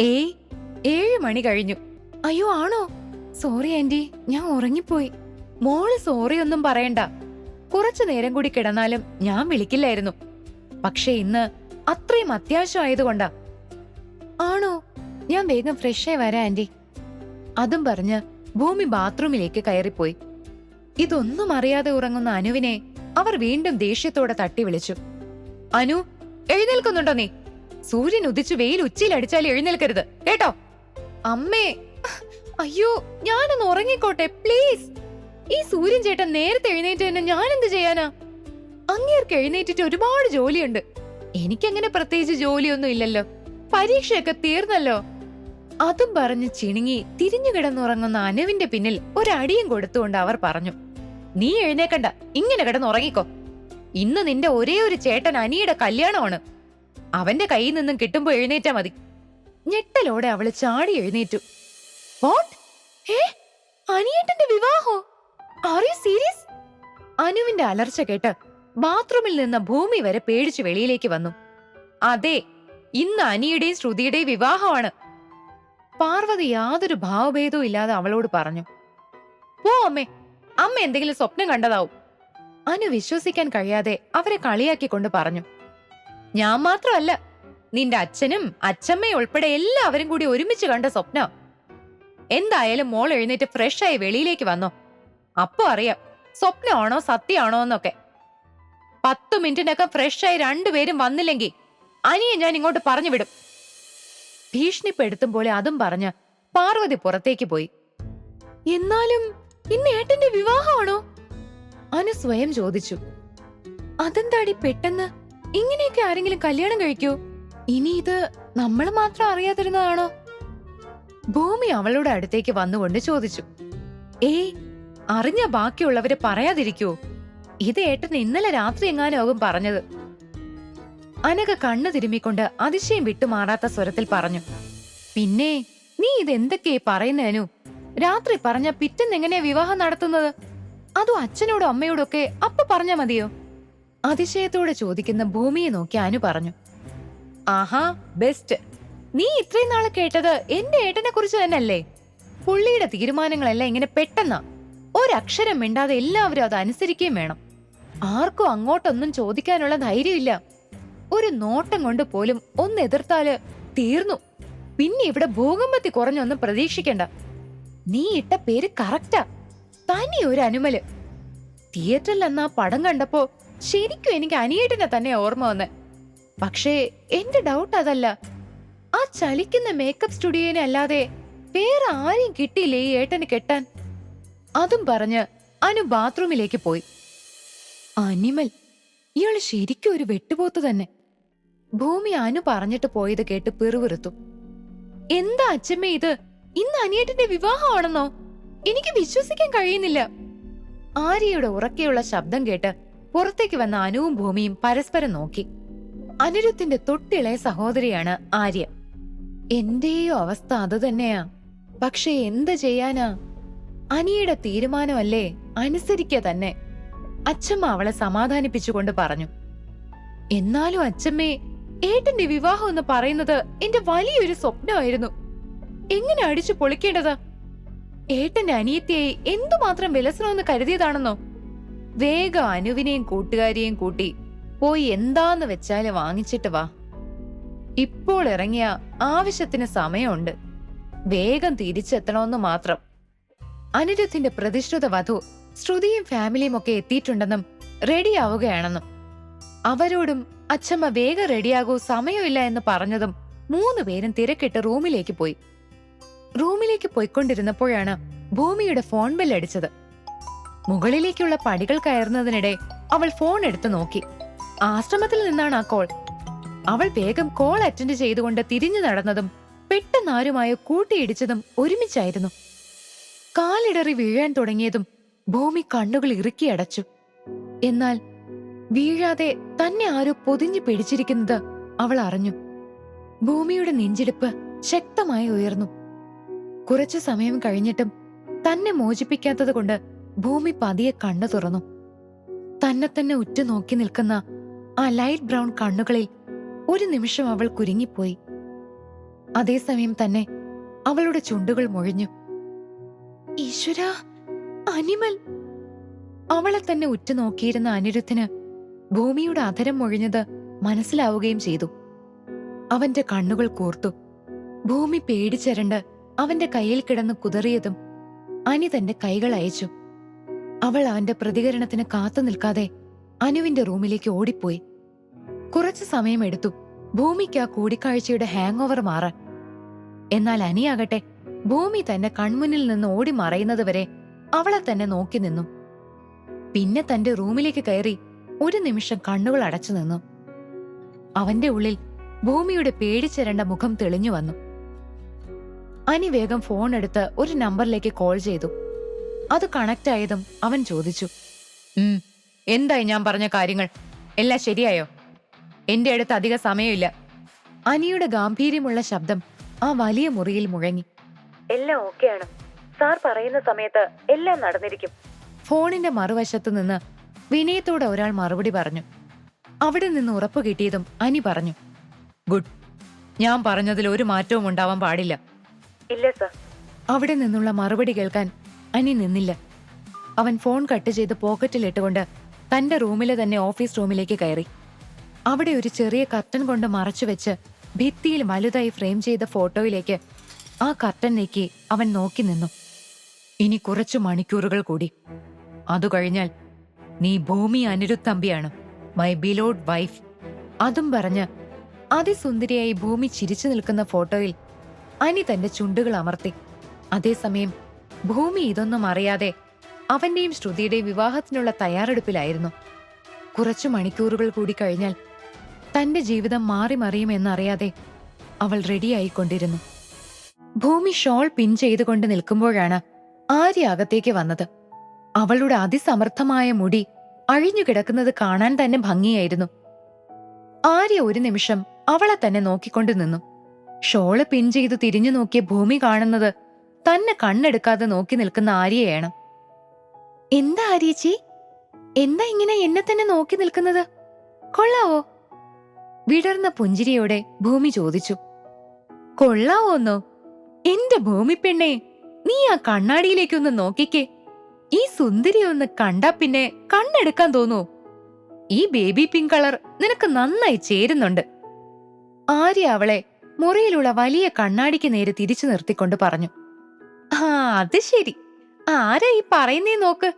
7 മണി കഴിഞ്ഞു. അയ്യോ ആണോ? സോറി ആന്റി, ഞാൻ ഉറങ്ങിപ്പോയി. മോള് സോറി ഒന്നും പറയണ്ട. കുറച്ചു നേരം കൂടി കിടന്നാലും ഞാൻ വിളിക്കില്ലായിരുന്നു. പക്ഷെ ഇന്ന് അത്രയും അത്യാവശ്യമായതുകൊണ്ടാ. ആണോ? ഞാൻ വേഗം ഫ്രഷായി വരാം ആന്റി. അതും പറഞ്ഞ് ഭൂമി ബാത്റൂമിലേക്ക് കയറിപ്പോയി. ഇതൊന്നും അറിയാതെ ഉറങ്ങുന്ന അനുവിനെ അവർ വീണ്ടും ദേഷ്യത്തോടെ തട്ടി വിളിച്ചു. അനു, എഴുന്നേൽക്കുന്നുണ്ടോ നീ? സൂര്യൻ ഉദിച്ചു വെയിൽ ഉച്ചയിലടിച്ചാൽ എഴുന്നേൽക്കരുത് കേട്ടോ. അമ്മേ, അയ്യോ, ഞാനൊന്ന് ഉറങ്ങിക്കോട്ടെ പ്ലീസ്. ഈ സൂര്യൻ ചേട്ടൻ നേരത്തെ എഴുന്നേറ്റ് തന്നെ ഞാൻ എന്ത് ചെയ്യാനാ? അങ്ങേർക്ക് എഴുന്നേറ്റിട്ട് ഒരുപാട് ജോലിയുണ്ട്. എനിക്കങ്ങനെ പ്രത്യേകിച്ച് ജോലിയൊന്നും ഇല്ലല്ലോ. പരീക്ഷയൊക്കെ തീർന്നല്ലോ. അതും പറഞ്ഞ് ചിണുങ്ങി തിരിഞ്ഞു കിടന്നുറങ്ങുന്ന അനുവിന്റെ പിന്നിൽ ഒരടിയും കൊടുത്തുകൊണ്ട് അവർ പറഞ്ഞു. നീ എഴുന്നേക്കണ്ട, ഇങ്ങനെ കിടന്നുറങ്ങിക്കോ. ഇന്ന് നിന്റെ ഒരേ ഒരു ചേട്ടൻ അനിയുടെ കല്യാണമാണ്. അവന്റെ കയ്യിൽ നിന്നും കിട്ടുമ്പോ എഴുന്നേറ്റാ മതി. ഞെട്ടലോടെ അവള് ചാടി എഴുന്നേറ്റു. വാട്ട്? അനിയേട്ടന്റെ വിവാഹോ? Are you serious? അനുവിന്റെ അലർച്ച കേട്ട് ബാത്റൂമിൽ നിന്ന് ഭൂമി വരെ പേടിച്ചു വെളിയിലേക്ക് വന്നു. അതെ, ഇന്ന് അനിയുടെയും ശ്രുതിയുടെയും വിവാഹമാണ്. പാർവതി യാതൊരു ഭാവഭേദവും ഇല്ലാതെ അവളോട് പറഞ്ഞു. പോ അമ്മേ, അമ്മ എന്തെങ്കിലും സ്വപ്നം കണ്ടതാവും. അനു വിശ്വസിക്കാൻ കഴിയാതെ അവരെ കളിയാക്കിക്കൊണ്ട് പറഞ്ഞു. ഞാൻ മാത്രമല്ല, നിന്റെ അച്ഛനും അച്ഛമ്മയും ഉൾപ്പെടെ എല്ലാവരും കൂടി ഒരുമിച്ച് കണ്ട സ്വപ്ന. എന്തായാലും മോൾ എഴുന്നേറ്റ് ഫ്രഷായി വെളിയിലേക്ക് വന്നോ. അപ്പോ അറിയാം സ്വപ്നമാണോ സത്യമാണോ എന്നൊക്കെ. 10 മിനിറ്റിനൊക്കെ ഫ്രഷായി രണ്ടുപേരും വന്നില്ലെങ്കിൽ അനിയെ ഞാൻ ഇങ്ങോട്ട് പറഞ്ഞു വിടും. ഭീഷണിപ്പെടുത്തും പോലെ അതും പറഞ്ഞ് പാർവതി പുറത്തേക്ക് പോയി. എന്നാലും ഇന്ന് ഏട്ടന്റെ വിവാഹമാണോ? അനു സ്വയം ചോദിച്ചു. അതെന്താടി പെട്ടെന്ന്? ഇങ്ങനെയൊക്കെ ആരെങ്കിലും കല്യാണം കഴിക്കൂ? ഇനി ഇത് നമ്മൾ മാത്രം അറിയാതിരുന്നതാണോ? ഭൂമി അവളുടെ അടുത്തേക്ക് വന്നുകൊണ്ട് ചോദിച്ചു. അറിഞ്ഞ ബാക്കിയുള്ളവരെ പറയാതിരിക്കൂ. ഇത് ഏട്ടൻ ഇന്നലെ രാത്രി എങ്ങാനാകും പറഞ്ഞത്. അനഘ കണ്ണു തിരുമ്മിക്കൊണ്ട് അതിശയം വിട്ടുമാറാത്ത സ്വരത്തിൽ പറഞ്ഞു. പിന്നെ നീ ഇതെന്തൊക്കെയാ പറയുന്നേനു? രാത്രി പറഞ്ഞ പിറ്റെന്ന് എങ്ങനെയാ വിവാഹം നടത്തുന്നത്? അതും അച്ഛനോടും അമ്മയോടും ഒക്കെ അപ്പ പറഞ്ഞാ മതിയോ? അതിശയത്തോടെ ചോദിക്കുന്ന ഭൂമിയെ നോക്കി അനു പറഞ്ഞു. ആഹാ, ബെസ്റ്റ്. നീ ഇത്രയും നാളെ കേട്ടത് എന്റെ ഏട്ടനെ കുറിച്ച് തന്നെയല്ലേ? പുള്ളിയുടെ തീരുമാനങ്ങളെല്ലാം ഇങ്ങനെ പെട്ടെന്നാ. ഒരക്ഷരം മിണ്ടാതെ എല്ലാവരും അത് അനുസരിക്കുകയും വേണം. ആർക്കും അങ്ങോട്ടൊന്നും ചോദിക്കാനുള്ള ധൈര്യമില്ല. ഒരു നോട്ടം കൊണ്ട് പോലും ഒന്ന് എതിർത്താല് തീർന്നു. പിന്നെ ഇവിടെ ഭൂകമ്പത്തിൽ കുറഞ്ഞൊന്നും പ്രതീക്ഷിക്കണ്ട. നീ ഇട്ട പേര് കറക്റ്റാ. തനി ഒരു അനുമല്. തിയേറ്ററിൽ അന്ന് ആ പടം കണ്ടപ്പോ ശരിക്കും എനിക്ക് അനിയേട്ടനെ തന്നെ ഓർമ്മ വന്നെ. പക്ഷേ എന്റെ ഡൗട്ട് അതല്ല. ആ ചലിക്കുന്ന മേക്കപ്പ് സ്റ്റുഡിയോനെ അല്ലാതെ വേറെ ആരെയും കിട്ടിയില്ലേ ഈ ഏട്ടന് കെട്ടാൻ? അതും പറഞ്ഞ് അനു ബാത്റൂമിലേക്ക് പോയി. അനിമൽ, ഇയാള് ശരിക്കും ഒരു വെട്ടുപോത്ത് തന്നെ. ഭൂമി അനു പറഞ്ഞിട്ട് പോയത് കേട്ട് പിറുവിറുത്തു. എന്താ അച്ഛമ്മേ ഇത്? ഇന്ന് അനിയേട്ടന്റെ വിവാഹമാണെന്നോ? എനിക്ക് വിശ്വസിക്കാൻ കഴിയുന്നില്ല. ആര്യയുടെ ഉറക്കെയുള്ള ശബ്ദം കേട്ട് പുറത്തേക്ക് വന്ന അനുവും ഭൂമിയും പരസ്പരം നോക്കി. അനിരുദ്ധിന്റെ തൊട്ടിളയ സഹോദരിയാണ് ആര്യ. എന്റെയോ അവസ്ഥ അത് തന്നെയാ. പക്ഷെ എന്ത് ചെയ്യാനാ? അനിയുടെ തീരുമാനമല്ലേ, അനുസരിക്കുക തന്നെ. അച്ഛമ്മ അവളെ സമാധാനിപ്പിച്ചുകൊണ്ട് പറഞ്ഞു. എന്നാലും അച്ഛമ്മേ, ഏട്ടന്റെ വിവാഹം എന്ന് പറയുന്നത് എന്റെ വലിയൊരു സ്വപ്നമായിരുന്നു. എങ്ങനെ അടിച്ചു പൊളിക്കേണ്ടതാ? ഏട്ടന്റെ അനിയത്തിയായി എന്തുമാത്രം വിലസണമെന്ന് കരുതിയതാണെന്നോ? വേഗം അനുവിനെയും കൂട്ടുകാരിയെയും കൂട്ടി പോയി എന്താന്ന് വെച്ചാല് വാങ്ങിച്ചിട്ട് വാ. ഇപ്പോൾ ഇറങ്ങിയ ആവശ്യത്തിന് സമയമുണ്ട്. വേഗം തിരിച്ചെത്തണമെന്ന് മാത്രം. അനിരുദ്ധിന്റെ പ്രതിഷ്ഠിത വധു ശ്രുതിയും ഫാമിലിയും ഒക്കെ എത്തിയിട്ടുണ്ടെന്നും റെഡിയാവുകയാണെന്നും അവരോടും അച്ഛമ്മ വേഗം റെഡിയാകൂ, സമയമില്ല എന്ന് പറഞ്ഞതും 3 പേരും തിരക്കിട്ട് റൂമിലേക്ക് പോയി. റൂമിലേക്ക് പോയിക്കൊണ്ടിരുന്നപ്പോഴാണ് ഭൂമിയുടെ ഫോൺ ബെൽ അടിച്ചത്. മുകളിലേക്കുള്ള പടികൾ കയറുന്നതിനിടെ അവൾ ഫോൺ എടുത്തു നോക്കി. ആശ്രമത്തിൽ നിന്നാണ് ആ കോൾ. അവൾ വേഗം കോൾ അറ്റൻഡ് ചെയ്തുകൊണ്ട് തിരിഞ്ഞു നടന്നതും പെട്ടെന്ന് ആരുമായോ കൂട്ടിയിടിച്ചതും ഒരുമിച്ചായിരുന്നു. കാലിടറി വീഴാൻ തുടങ്ങിയതും ഭൂമി കണ്ണുകൾ ഇറുക്കിയടച്ചു. എന്നാൽ വീഴാതെ തന്നെ ആരോ പൊതിഞ്ഞു പിടിച്ചിരിക്കുന്നത് അവൾ അറിഞ്ഞു. ഭൂമിയുടെ നെഞ്ചിടിപ്പ് ശക്തമായി ഉയർന്നു. കുറച്ചു സമയം കഴിഞ്ഞിട്ടും തന്നെ മോചിപ്പിക്കാത്തത് കൊണ്ട് ഭൂമി പതിയെ കണ്ണു തുറന്നു. തന്നെ ഉറ്റുനോക്കി നിൽക്കുന്ന ആ ലൈറ്റ് ബ്രൗൺ കണ്ണുകളിൽ ഒരു നിമിഷം അവൾ കുരുങ്ങിപ്പോയി. അതേസമയം തന്നെ അവളുടെ ചുണ്ടുകൾ മുഴിഞ്ഞു. ഈശ്വരാ, അനിമൽ! അവളെ തന്നെ ഉറ്റുനോക്കിയിരുന്ന അനിരുദ്ധന് ഭൂമിയുടെ അധരം മുഴിഞ്ഞത് മനസ്സിലാവുകയും ചെയ്തു. അവന്റെ കണ്ണുകൾ കൂർത്തു. ഭൂമി പേടിച്ചരണ്ട് അവന്റെ കയ്യിൽ കിടന്ന് കുതറിയതും അനി തന്റെ കൈകൾ അയച്ചു. അവൾ അവന്റെ പ്രതികരണത്തിന് കാത്തു നിൽക്കാതെ അനുവിന്റെ റൂമിലേക്ക് ഓടിപ്പോയി. കുറച്ചു സമയമെടുത്തു ഭൂമിക്ക് ആ കൂടിക്കാഴ്ചയുടെ ഹാങ് ഓവർ മാറാൻ. എന്നാൽ അനിയാകട്ടെ ഭൂമി തന്റെ കൺമുന്നിൽ നിന്ന് ഓടി മറയുന്നതുവരെ അവളെ തന്നെ നോക്കി നിന്നു. പിന്നെ തന്റെ റൂമിലേക്ക് കയറി ഒരു നിമിഷം കണ്ണുകൾ അടച്ചു നിന്നു. അവന്റെ ഉള്ളിൽ ഭൂമിയുടെ പേടിച്ചിരണ്ട മുഖം തെളിഞ്ഞു വന്നു. അനി വേഗം ഫോൺ എടുത്ത് ഒരു നമ്പറിലേക്ക് കോൾ ചെയ്തു. അത് കണക്ട് ആയതും അവൻ ചോദിച്ചു, എന്തായി ഞാൻ പറഞ്ഞ കാര്യങ്ങൾ? എല്ലാം ശരിയായോ? എന്റെ അടുത്ത് അധിക സമയമില്ല. അനിയുടെ ഗാംഭീര്യമുള്ള ശബ്ദം ആ വലിയ മുറിയിൽ മുഴങ്ങി. എല്ലാം ഓക്കെയാണ് സാർ, പറയുന്ന സമയത്ത് എല്ലാം നടന്നിരിക്കും. ഫോണിന്റെ മറുവശത്തു നിന്ന് വിനയത്തോടെ ഒരാൾ മറുപടി പറഞ്ഞു. അവിടെ നിന്ന് ഉറപ്പു കിട്ടിയതും അനി പറഞ്ഞു, ഗുഡ്. ഞാൻ പറഞ്ഞതിൽ ഒരു മാറ്റവും ഉണ്ടാവാൻ പാടില്ല. ഇല്ല സർ. അവിടെ നിന്നുള്ള മറുപടി കേൾക്കാൻ അനി നിന്നില്ല. അവൻ ഫോൺ കട്ട് ചെയ്ത് പോക്കറ്റിലിട്ടുകൊണ്ട് തന്റെ റൂമിലെ തന്നെ ഓഫീസ് റൂമിലേക്ക് കയറി. അവിടെ ഒരു ചെറിയ കർട്ടൻ കൊണ്ട് മറച്ചുവെച്ച് ഭിത്തിയിൽ വലുതായി ഫ്രെയിം ചെയ്ത ഫോട്ടോയിലേക്ക് ആ കർട്ടൻ നീക്കി അവൻ നോക്കി നിന്നു. ഇനി കുറച്ചു മണിക്കൂറുകൾ കൂടി, അതു കഴിഞ്ഞാൽ നീ ഭൂമി അനിരുദ്ധമ്പിയാണ്, മൈ ബിലോഡ് വൈഫ്. അതും പറഞ്ഞ് അതിസുന്ദരിയായി ഭൂമി ചിരിച്ചു നിൽക്കുന്ന ഫോട്ടോയിൽ അനി തന്റെ ചുണ്ടുകൾ അമർത്തി. അതേസമയം ഭൂമി ഇതൊന്നും അറിയാതെ അവന്റെയും ശ്രുതിയുടെയും വിവാഹത്തിനുള്ള തയ്യാറെടുപ്പിലായിരുന്നു. കുറച്ചു മണിക്കൂറുകൾ കൂടി കഴിഞ്ഞാൽ തന്റെ ജീവിതം മാറി മറിയുമെന്നറിയാതെ അവൾ റെഡിയായിക്കൊണ്ടിരുന്നു. ഭൂമി ഷോൾ പിൻ ചെയ്തുകൊണ്ട് നിൽക്കുമ്പോഴാണ് ആര്യ അകത്തേക്ക് വന്നത്. അവളുടെ അതിസമർത്ഥമായ മുടി അഴിഞ്ഞു കിടക്കുന്നത് കാണാൻ തന്നെ ഭംഗിയായിരുന്നു. ആര്യ ഒരു നിമിഷം അവളെ തന്നെ നോക്കിക്കൊണ്ടു നിന്നു. ഷോള് പിൻ ചെയ്തു തിരിഞ്ഞു നോക്കിയ ഭൂമി കാണുന്നത് തന്നെ കണ്ണെടുക്കാതെ നോക്കി നിൽക്കുന്ന ആര്യയാണ്. എന്താ ആര്യച്ചി, എന്താ ഇങ്ങനെ എന്നെ തന്നെ നോക്കി നിൽക്കുന്നത്? കൊള്ളാവോ? വിടർന്ന പുഞ്ചിരിയോടെ ഭൂമി ചോദിച്ചു. കൊള്ളാവോന്നോ? എന്റെ ഭൂമി പെണ്ണേ, നീ ആ കണ്ണാടിയിലേക്കൊന്ന് നോക്കിക്കേ. ഈ സുന്ദരി ഒന്ന് കണ്ടാ പിന്നെ കണ്ണെടുക്കാൻ തോന്നൂ. ഈ ബേബി പിങ്ക് കളർ നിനക്ക് നന്നായി ചേരുന്നുണ്ട്. ആര്യ അവളെ മുറിയിലുള്ള വലിയ കണ്ണാടിക്ക് നേരെ തിരിച്ചു നിർത്തിക്കൊണ്ട് പറഞ്ഞു. ആ, അത് ശരി. ആരാ ഈ പറയുന്നേ നോക്ക്.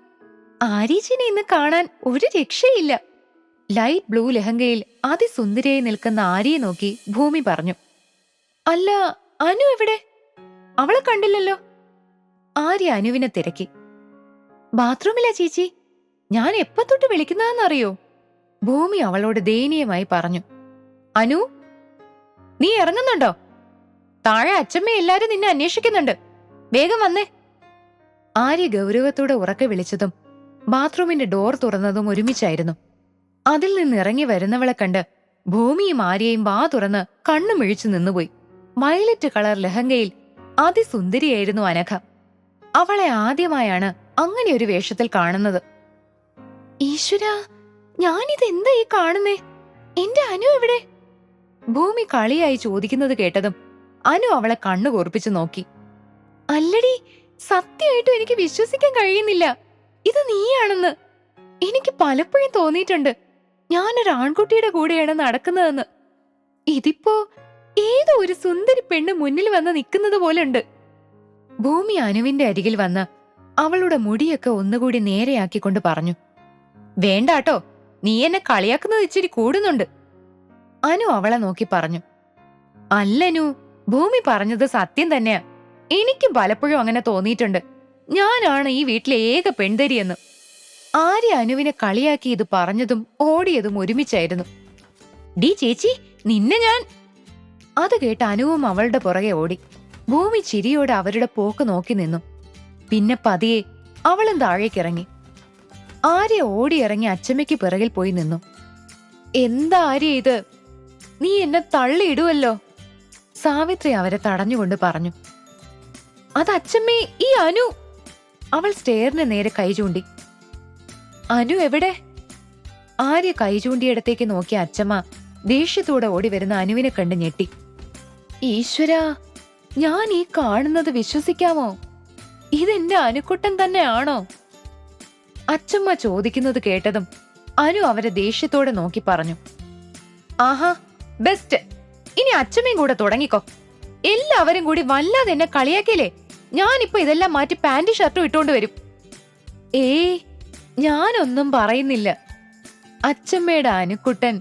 ആര്യച്ചിനെ ഇന്ന് കാണാൻ ഒരു രക്ഷയില്ല. ലൈറ്റ് ബ്ലൂ ലെഹങ്കയിൽ അതിസുന്ദരിയായി നിൽക്കുന്ന ആര്യയെ നോക്കി ഭൂമി പറഞ്ഞു. അല്ല, അനു എവിടെ? അവളെ കണ്ടില്ലല്ലോ. ആര്യ അനുവിനെ തിരക്കി. ബാത്റൂമില്ല ചേച്ചി, ഞാൻ എപ്പോ തൊട്ട് വിളിക്കുന്നതെന്നറിയോ? ഭൂമി അവളോട് ദയനീയമായി പറഞ്ഞു. അനു, നീ ഇറങ്ങുന്നുണ്ടോ? താഴെ അച്ഛമ്മ എല്ലാരും നിന്നെ അന്വേഷിക്കുന്നുണ്ട്, വേഗം വന്നേ. ആര്യ ഗൗരവത്തോടെ ഉറക്കെ വിളിച്ചതും ബാത്റൂമിന്റെ ഡോർ തുറന്നതും ഒരുമിച്ചായിരുന്നു. അതിൽ നിന്ന് ഇറങ്ങി വരുന്നവളെ കണ്ട് ഭൂമിയും ആര്യയും വാ തുറന്ന് കണ്ണു മിഴിച്ചു നിന്നുപോയി. വയലറ്റ് കളർ ലെഹങ്കയിൽ അതിസുന്ദരിയായിരുന്നു അനഘ. അവളെ ആദ്യമായാണ് അങ്ങനെ ഒരു വേഷത്തിൽ കാണുന്നത്. ഈശ്വരാ, ഞാനിത് എന്താ ഈ കാണുന്നേ? എന്റെ അനു എവിടെ? ഭൂമി കളിയായി ചോദിക്കുന്നത് കേട്ടതും അനു അവളെ കണ്ണു കൂർപ്പിച്ചു നോക്കി. അല്ലടി, സത്യമായിട്ടും എനിക്ക് വിശ്വസിക്കാൻ കഴിയുന്നില്ല, ഇത് നീയാണെന്ന്. എനിക്ക് പലപ്പോഴും തോന്നിയിട്ടുണ്ട് ഞാനൊരു ആൺകുട്ടിയുടെ കൂടെയാണ് നടക്കുന്നതെന്ന്. ഇതിപ്പോ ഏതോ ഒരു സുന്ദരി പെണ്ണ് മുന്നിൽ വന്ന് നിൽക്കുന്നത് പോലുണ്ട്. ഭൂമി അനുവിന്റെ അരികിൽ വന്ന് അവളുടെ മുടിയൊക്കെ ഒന്നുകൂടി നേരെയാക്കിക്കൊണ്ട് പറഞ്ഞു, വേണ്ടാട്ടോ, നീ എന്നെ കളിയാക്കുന്നത് ഇച്ചിരി കൂടുന്നുണ്ട്. അനു അവളെ നോക്കി പറഞ്ഞു, അല്ലനു, ഭൂമി പറഞ്ഞത് സത്യം തന്നെയാ. എനിക്കും പലപ്പോഴും അങ്ങനെ തോന്നിയിട്ടുണ്ട്. ഞാനാണ് ഈ വീട്ടിലെ ഏക പെൺതരിയെന്ന്. ആര്യ അനുവിനെ കളിയാക്കി ഇത് പറഞ്ഞതും ഓടിയതും ഒരുമിച്ചായിരുന്നു. ഡി ചേച്ചി, നിന്നെ ഞാൻ... അത് കേട്ട് അനുവും അവളുടെ പുറകെ ഓടി. ഭൂമി ചിരിയോടെ അവരുടെ പോക്ക് നോക്കി നിന്നു. പിന്നെ പതിയെ അവളും താഴേക്കിറങ്ങി. ആര്യ ഓടിയിറങ്ങി അച്ചമ്മയ്ക്ക് പിറകിൽ പോയി നിന്നു. എന്താ ആര്യ ഇത്? നീ എന്നെ തള്ളിയിടുവല്ലോ. സാവിത്രി അവരെ തടഞ്ഞുകൊണ്ട് പറഞ്ഞു. അത് അച്ചമ്മേ, ഈ അനു. അവൾ സ്റ്റെയറിന് നേരെ കൈ ചൂണ്ടി. അനു എവിടെ? ആര്യ കൈ ചൂണ്ടിയിടത്തേക്ക് നോക്കിയ അച്ചമ്മ ദേഷ്യത്തോടെ ഓടി വരുന്ന അനുവിനെ കണ്ട് ഞെട്ടി. ഈശ്വരാ, ഞാൻ ഈ കാണുന്നത് വിശ്വസിക്കാമോ? ഇതെന്റെ അനുക്കുട്ടൻ തന്നെയാണോ? അച്ചമ്മ ചോദിക്കുന്നത് കേട്ടതും അനു അവരെ ദേഷ്യത്തോടെ നോക്കി പറഞ്ഞു. ആഹാ, ബെസ്റ്റ്. ഇനി അച്ചമ്മയും കൂടെ തുടങ്ങിക്കോ. എല്ലാവരും കൂടി വല്ലാതെ എന്നെ കളിയാക്കിയില്ലേ? ഞാനിപ്പോ ഇതെല്ലാം മാറ്റി പാന്റും ഷർട്ടും ഇട്ടോണ്ട് വരും. ഏയ്, ഞാനൊന്നും പറയുന്നില്ല. അച്ചമ്മയുടെ അനുക്കുട്ടൻ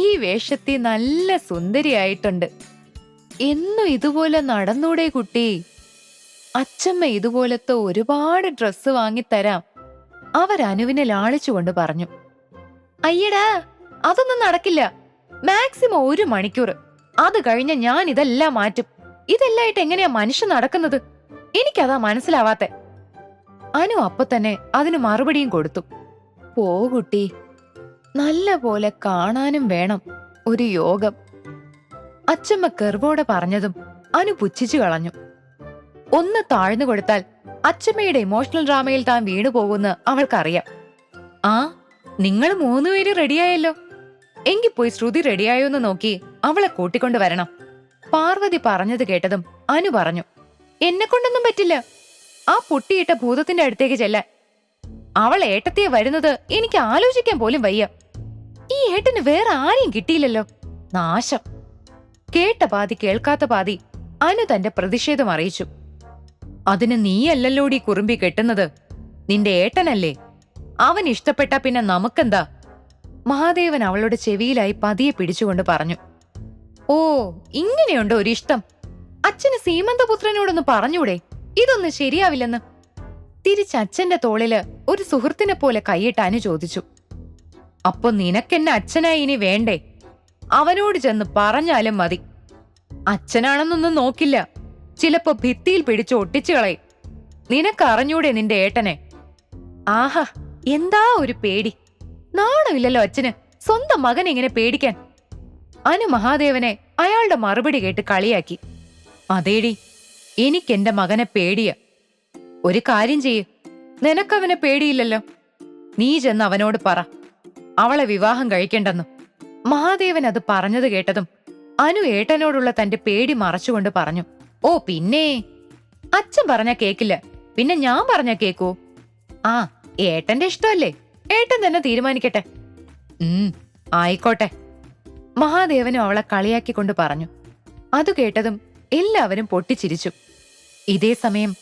ഈ വേഷത്തിൽ നല്ല സുന്ദരിയായിട്ടുണ്ട്. എന്നും ഇതുപോലെ നടന്നൂടെ കുട്ടി? അച്ചമ്മ ഇതുപോലത്തെ ഒരുപാട് ഡ്രസ്സ് വാങ്ങിത്തരാം. അവരനുവിനെ ലാളിച്ചുകൊണ്ട് പറഞ്ഞു. അയ്യടാ, അതൊന്നും നടക്കില്ല. മാക്സിമം 1 മണിക്കൂർ. അത് കഴിഞ്ഞ ഞാൻ ഇതെല്ലാം മാറ്റും. ഇതെല്ലായിട്ട് എങ്ങനെയാ മനുഷ്യൻ നടക്കുന്നത്? എനിക്കതാ മനസ്സിലാവാത്തെ. അനു അപ്പൊ തന്നെ അതിന് മറുപടിയും കൊടുത്തു. പോ കുട്ടി, നല്ല പോലെ കാണാനും വേണം ഒരു യോഗം. അച്ചമ്മ കെർവോടെ പറഞ്ഞതും അനു പുച്ഛിച്ചു കളഞ്ഞു. ഒന്ന് താഴ്ന്നു കൊടുത്താൽ അച്ചമ്മയുടെ ഇമോഷണൽ ഡ്രാമയിൽ താൻ വീണു പോകുമെന്ന് അവൾക്കറിയാം. ആ, നിങ്ങൾ 3 പേര് റെഡിയായല്ലോ. എങ്കിൽ പോയി ശ്രുതി റെഡിയായോന്ന് നോക്കി അവളെ കൂട്ടിക്കൊണ്ട് വരണം. പാർവതി പറഞ്ഞത് കേട്ടതും അനു പറഞ്ഞു. എന്നെ കൊണ്ടൊന്നും പറ്റില്ല. ആ പൊട്ടിയിട്ട ഭൂതത്തിന്റെ അടുത്തേക്ക് ചെല്ലാൻ. അവൾ ഏട്ടത്തിയെ വരുന്നത് എനിക്ക് ആലോചിക്കാൻ പോലും വയ്യ. ഈ ഏട്ടന് വേറെ ആരെയും കിട്ടിയില്ലല്ലോ. നാശം. കേട്ട പാതി കേൾക്കാത്ത പാതി അനു തന്റെ പ്രതിഷേധം അറിയിച്ചു. അതിന് നീയല്ലല്ലോടി കുറുമ്പി കെട്ടുന്നത്, നിന്റെ ഏട്ടനല്ലേ. അവൻ ഇഷ്ടപ്പെട്ട പിന്നെ നമുക്കെന്താ? മഹാദേവൻ അവളുടെ ചെവിയിലായി പതിയെ പിടിച്ചുകൊണ്ട് പറഞ്ഞു. ഓ, ഇങ്ങനെയുണ്ടോ ഒരിഷ്ടം? അച്ഛന് സീമന്തപുത്രനോടൊന്ന് പറഞ്ഞൂടെ ഇതൊന്നും ശരിയാവില്ലെന്ന്? തിരിച്ചച്ഛന്റെ തോളില് ഒരു സുഹൃത്തിനെ പോലെ കൈയിട്ട് അനു ചോദിച്ചു. അപ്പൊ നിനക്കെന്നെ അച്ഛനായി ഇനി വേണ്ടേ? അവനോട് ചെന്ന് പറഞ്ഞാലും മതി. അച്ഛനാണെന്നൊന്നും നോക്കില്ല. ചിലപ്പോ ഭിത്തിയിൽ പിടിച്ച് ഒട്ടിച്ചു കളയും. നിനക്കറിഞ്ഞൂടെ നിന്റെ ഏട്ടനെ? ആഹാ, എന്താ ഒരു പേടി! നാണമില്ലല്ലോ അച്ഛന് സ്വന്തം മകൻ ഇങ്ങനെ പേടിക്കാൻ. അനു മഹാദേവനെ അയാളുടെ മറുപടി കേട്ട് കളിയാക്കി. അതേടി, എനിക്കെന്റെ മകനെ പേടിയാ. ഒരു കാര്യം ചെയ്യ്, നിനക്കവനെ പേടിയില്ലല്ലോ. നീ ചെന്ന് അവനോട് പറ അവളെ വിവാഹം കഴിക്കണ്ടെന്ന്. മഹാദേവൻ അത് പറഞ്ഞത് കേട്ടതും അനു ഏട്ടനോടുള്ള തന്റെ പേടി മറച്ചുകൊണ്ട് പറഞ്ഞു. ഓ പിന്നെ, അച്ഛൻ പറഞ്ഞാ കേക്കില്ല, പിന്നെ ഞാൻ പറഞ്ഞാ കേക്കൂ? ആ, ഏട്ടന്റെ ഇഷ്ടമല്ലേ, ഏട്ടൻ തന്നെ തീരുമാനിക്കട്ടെ. ആയിക്കോട്ടെ. മഹാദേവനും അവളെ കളിയാക്കിക്കൊണ്ട് പറഞ്ഞു. അത് കേട്ടതും എല്ലാവരും പൊട്ടിച്ചിരിച്ചു. ഇതേ സമയം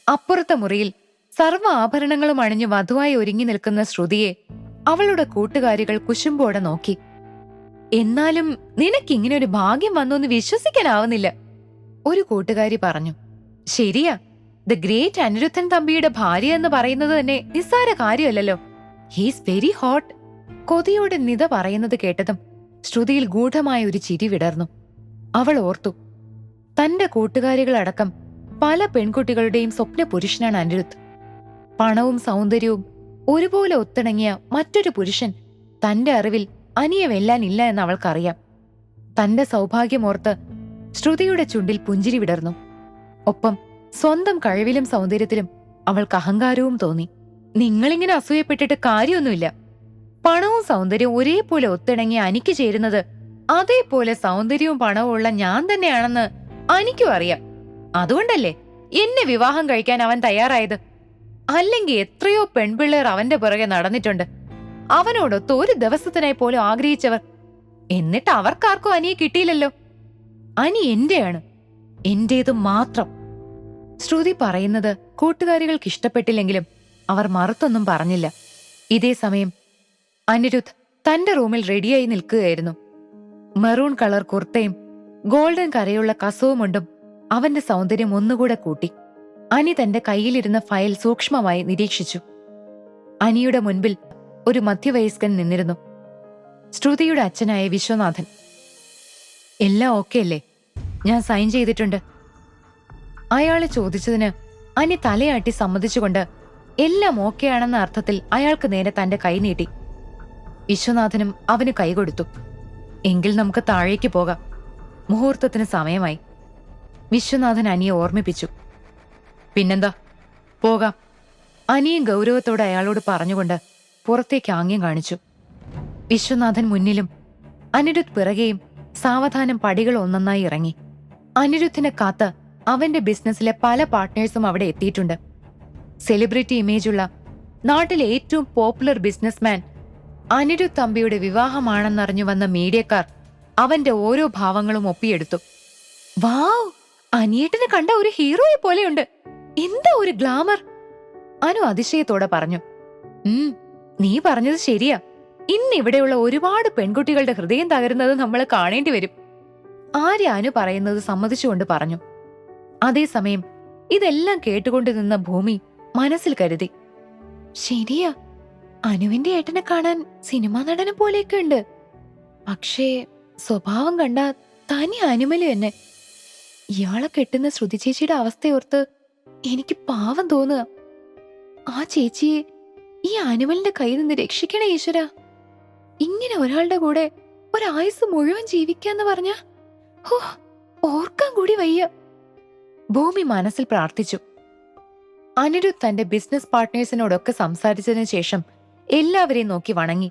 അപ്പുറത്തെ മുറിയിൽ സർവ്വ ആഭരണങ്ങളും അണിഞ്ഞു വധുവായി ഒരുങ്ങി നിൽക്കുന്ന ശ്രുതിയെ അവളുടെ കൂട്ടുകാരികൾ കുശുമ്പോടെ നോക്കി. എന്നാലും നിനക്കിങ്ങനെ ഒരു ഭാഗ്യം വന്നൊന്ന് വിശ്വസിക്കാനാവുന്നില്ല, ഒരു കൂട്ടുകാരി പറഞ്ഞു. ശരിയാ, ദ ഗ്രേറ്റ് അനിരുദ്ധൻ തമ്പിയുടെ ഭാര്യ എന്ന് പറയുന്നത് തന്നെ നിസ്സാര കാര്യമല്ലല്ലോ. He's very hot. കൊതിയോടെ നിത പറയുന്നത് കേട്ടതും ശ്രുതിയിൽ ഗൂഢമായ ഒരു ചിരി വിടർന്നു. അവൾ ഓർത്തു, തന്റെ കൂട്ടുകാരികളടക്കം പല പെൺകുട്ടികളുടെയും സ്വപ്ന പുരുഷനാണ് അനിരുദ്ധ്. പണവും സൗന്ദര്യവും ഒരുപോലെ ഒത്തിണങ്ങിയ മറ്റൊരു പുരുഷൻ തന്റെ അറിവിൽ അനിയെ വെല്ലാനില്ല എന്ന് അവൾക്കറിയാം. തന്റെ സൗഭാഗ്യമോർത്ത് ശ്രുതിയുടെ ചുണ്ടിൽ പുഞ്ചിരി വിടർന്നു. ഒപ്പം സ്വന്തം കഴിവിലും സൗന്ദര്യത്തിലും അവൾക്ക് അഹങ്കാരവും തോന്നി. നിങ്ങളിങ്ങനെ അസൂയപ്പെട്ടിട്ട് കാര്യമൊന്നുമില്ല. പണവും സൗന്ദര്യവും ഒരേപോലെ ഒത്തിണങ്ങിയ അനിക്ക് ചേരുന്നത് അതേപോലെ സൗന്ദര്യവും പണവും ഉള്ള ഞാൻ തന്നെയാണെന്ന് അനിക്കും അറിയാം. അതുകൊണ്ടല്ലേ എന്നെ വിവാഹം കഴിക്കാൻ അവൻ തയ്യാറായത്. അല്ലെങ്കിൽ എത്രയോ പെൺപിള്ളേർ അവന്റെ പുറകെ നടന്നിട്ടുണ്ട്, അവനോടൊത്ത് ഒരു ദിവസത്തിനായി പോലും ആഗ്രഹിച്ചവർ. എന്നിട്ട് അവർക്കാർക്കും അനിയെ കിട്ടിയില്ലല്ലോ. അനി എന്റെയാണ്, എന്റേത് മാത്രം. ശ്രുതി പറയുന്നത് കൂട്ടുകാരികൾക്ക് ഇഷ്ടപ്പെട്ടില്ലെങ്കിലും അവർ മറുത്തൊന്നും പറഞ്ഞില്ല. ഇതേ സമയം അനിരുദ്ധ് തന്റെ റൂമിൽ റെഡിയായി നിൽക്കുകയായിരുന്നു. മെറൂൺ കളർ കുർത്തയും ഗോൾഡൻ കരയുള്ള കസവുമുണ്ടും അവന്റെ സൗന്ദര്യം ഒന്നുകൂടെ കൂട്ടി. അനി തന്റെ കയ്യിലിരുന്ന ഫയൽ സൂക്ഷ്മമായി നിരീക്ഷിച്ചു. അനിയുടെ മുൻപിൽ ഒരു മധ്യവയസ്കൻ നിന്നിരുന്നു. ശ്രുതിയുടെ അച്ഛനായ വിശ്വനാഥൻ. എല്ലാം ഓക്കെ അല്ലേ? ഞാൻ സൈൻ ചെയ്തിട്ടുണ്ട്. അയാളെ ചോദിച്ചതിന് അനി തലയാട്ടി സമ്മതിച്ചുകൊണ്ട് എല്ലാം ഓക്കെയാണെന്ന അർത്ഥത്തിൽ അയാൾക്ക് നേരെ തന്റെ കൈ നീട്ടി. വിശ്വനാഥനും അവന് കൈകൊടുത്തു. എങ്കിൽ നമുക്ക് താഴേക്ക് പോകാം, മുഹൂർത്തത്തിന് സമയമായി. വിശ്വനാഥൻ അനിയെ ഓർമ്മിപ്പിച്ചു. പിന്നെന്താ, പോകാം. അനിയും ഗൗരവത്തോടെ അയാളോട് പറഞ്ഞുകൊണ്ട് പുറത്തേക്ക് ആംഗ്യം കാണിച്ചു. വിശ്വനാഥൻ മുന്നിലും അനിരുദ്ധ് പിറകെയും സാവധാനം പടികൾ ഒന്നൊന്നായി ഇറങ്ങി. അനിരുദ്ധിനെ കാത്ത് അവന്റെ ബിസിനസ്സിലെ പല പാർട്ട്നേഴ്സും അവിടെ എത്തിയിട്ടുണ്ട്. സെലിബ്രിറ്റി ഇമേജുള്ള നാട്ടിലെ ഏറ്റവും പോപ്പുലർ ബിസിനസ്മാൻ അനിരുദ്ധ് തമ്പിയുടെ വിവാഹമാണെന്നറിഞ്ഞു വന്ന മീഡിയക്കാർ അവന്റെ ഓരോ ഭാവങ്ങളും ഒപ്പിയെടുത്തു. വാവ്, അനിയേട്ടനെ കണ്ട ഒരു ഹീറോയെ പോലെയുണ്ട്, എന്താ ഒരു ഗ്ലാമർ! അനു അതിശയത്തോടെ പറഞ്ഞു. നീ പറഞ്ഞത് ശരിയാ. ഇന്ന് ഇവിടെയുള്ള ഒരുപാട് പെൺകുട്ടികളുടെ ഹൃദയം തകരുന്നത് നമ്മൾ കാണേണ്ടി വരും. ആര്യ അനു പറയുന്നത് സമ്മതിച്ചുകൊണ്ട് പറഞ്ഞു. അതേസമയം ഇതെല്ലാം കേട്ടുകൊണ്ട് നിന്ന ഭൂമി മനസ്സിൽ കരുതി, ശരിയാ, അനുവിന്റെ ഏട്ടനെ കാണാൻ സിനിമാ നടനെ പോലെയൊക്കെ ഉണ്ട്. പക്ഷേ സ്വഭാവം കണ്ട തനി അനുമല് തന്നെ. ഇയാളെ കെട്ടുന്ന ശ്രുതി ചേച്ചിയുടെ അവസ്ഥയോർത്ത് എനിക്ക് പാവം തോന്നുക. ആ ചേച്ചിയെ ഈ അനുമലിന്റെ കയ്യിൽ നിന്ന് രക്ഷിക്കണേ ഈശ്വര. ഇങ്ങനെ ഒരാളുടെ കൂടെ ഒരായുസ് മുഴുവൻ ജീവിക്കാന്ന് പറഞ്ഞ ഓർക്കാൻ കൂടി വയ്യ. ഭൂമി മനസ്സിൽ പ്രാർത്ഥിച്ചു. അനിരുദ്ധ് തന്റെ ബിസിനസ് പാർട്ട്നേഴ്സിനോടൊക്കെ സംസാരിച്ചതിനു ശേഷം എല്ലാവരെയും നോക്കി വണങ്ങി.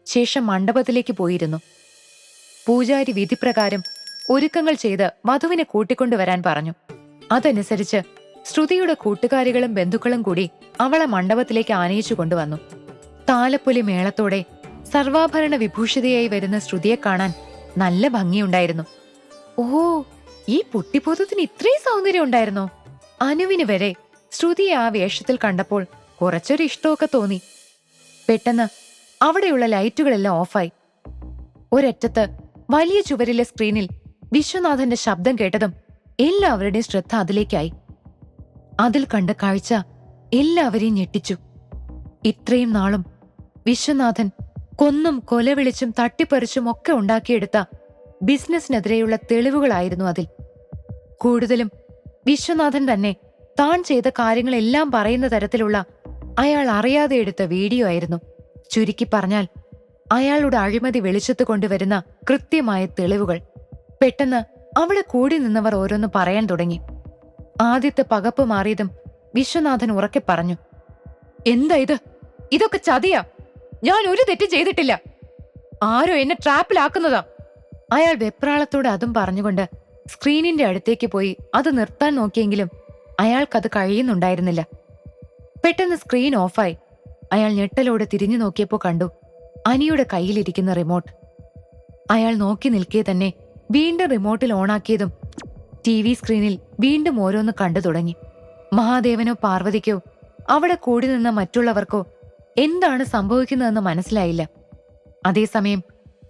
ശേഷം മണ്ഡപത്തിലേക്ക് പോയിരുന്നു. പൂജാരി വിധിപ്രകാരം ഒരുക്കങ്ങൾ ചെയ്ത് വധുവിനെ കൂട്ടിക്കൊണ്ടുവരാൻ പറഞ്ഞു. അതനുസരിച്ച് ശ്രുതിയുടെ കൂട്ടുകാരികളും ബന്ധുക്കളും കൂടി അവളെ മണ്ഡപത്തിലേക്ക് ആനയിച്ചു കൊണ്ടുവന്നു. താലപ്പൊലി മേളത്തോടെ സർവാഭരണ വിഭൂഷിതയായി വരുന്ന ശ്രുതിയെ കാണാൻ നല്ല ഭംഗിയുണ്ടായിരുന്നു. ഓ, ഈ പുട്ടിപ്പോതത്തിന് ഇത്രയും സൗന്ദര്യം ഉണ്ടായിരുന്നോ? അനുവിന് വരെ ശ്രുതിയെ ആ വേഷത്തിൽ കണ്ടപ്പോൾ കുറച്ചൊരു ഇഷ്ടമൊക്കെ തോന്നി. പെട്ടെന്ന് അവിടെയുള്ള ലൈറ്റുകളെല്ലാം ഓഫായി. ഒരറ്റത്ത് വലിയ ചുവരിലെ സ്ക്രീനിൽ വിശ്വനാഥന്റെ ശബ്ദം കേട്ടതും എല്ലാവരുടെയും ശ്രദ്ധ അതിലേക്കായി. അതിൽ കണ്ട കാഴ്ച എല്ലാവരെയും ഞെട്ടിച്ചു. ഇത്രയും നാളും വിശ്വനാഥൻ കൊന്നും കൊലവിളിച്ചും തട്ടിപ്പറിച്ചും ഒക്കെ ഉണ്ടാക്കിയെടുത്ത ബിസിനസിനെതിരെയുള്ള തെളിവുകളായിരുന്നു അതിൽ. കൂടുതലും വിശ്വനാഥൻ തന്നെ താൻ ചെയ്ത കാര്യങ്ങളെല്ലാം പറയുന്ന തരത്തിലുള്ള അയാൾ അറിയാതെ എടുത്ത വീഡിയോ ആയിരുന്നു. ചുരുക്കി പറഞ്ഞാൽ അയാളുടെ അഴിമതി വെളിച്ചത്ത് കൊണ്ടുവരുന്ന കൃത്യമായ തെളിവുകൾ. പെട്ടെന്ന് അവിടെ കൂടി നിന്നവർ ഓരോന്ന് പറയാൻ തുടങ്ങി. ആദ്യത്തെ പകപ്പ് മാറിയതും വിശ്വനാഥൻ ഉറക്കെ പറഞ്ഞു, എന്താ ഇത്? ഇതൊക്കെ ചതിയാ. ഞാൻ ഒരു തെറ്റും ചെയ്തിട്ടില്ല. ആരോ എന്നെ ട്രാപ്പിലാക്കുന്നതാ. അയാൾ വെപ്രാളത്തോടെ അതും പറഞ്ഞുകൊണ്ട് സ്ക്രീനിന്റെ അടുത്തേക്ക് പോയി അത് നിർത്താൻ നോക്കിയെങ്കിലും അയാൾക്കത് കഴിയുന്നുണ്ടായിരുന്നില്ല. പെട്ടെന്ന് സ്ക്രീൻ ഓഫായി. അയാൾ ഞെട്ടലോടെ തിരിഞ്ഞു നോക്കിയപ്പോൾ കണ്ടു അനിയുടെ കയ്യിലിരിക്കുന്ന റിമോട്ട്. അയാൾ നോക്കി നിൽക്കെ തന്നെ വീണ്ടും റിമോട്ടിൽ ഓണാക്കിയതും TV സ്ക്രീനിൽ വീണ്ടും ഓരോന്ന് കണ്ടു തുടങ്ങി. മഹാദേവനോ പാർവതിക്കോ അവിടെ കൂടി നിന്ന മറ്റുള്ളവർക്കോ എന്താണ് സംഭവിക്കുന്നതെന്ന് മനസ്സിലായില്ല. അതേസമയം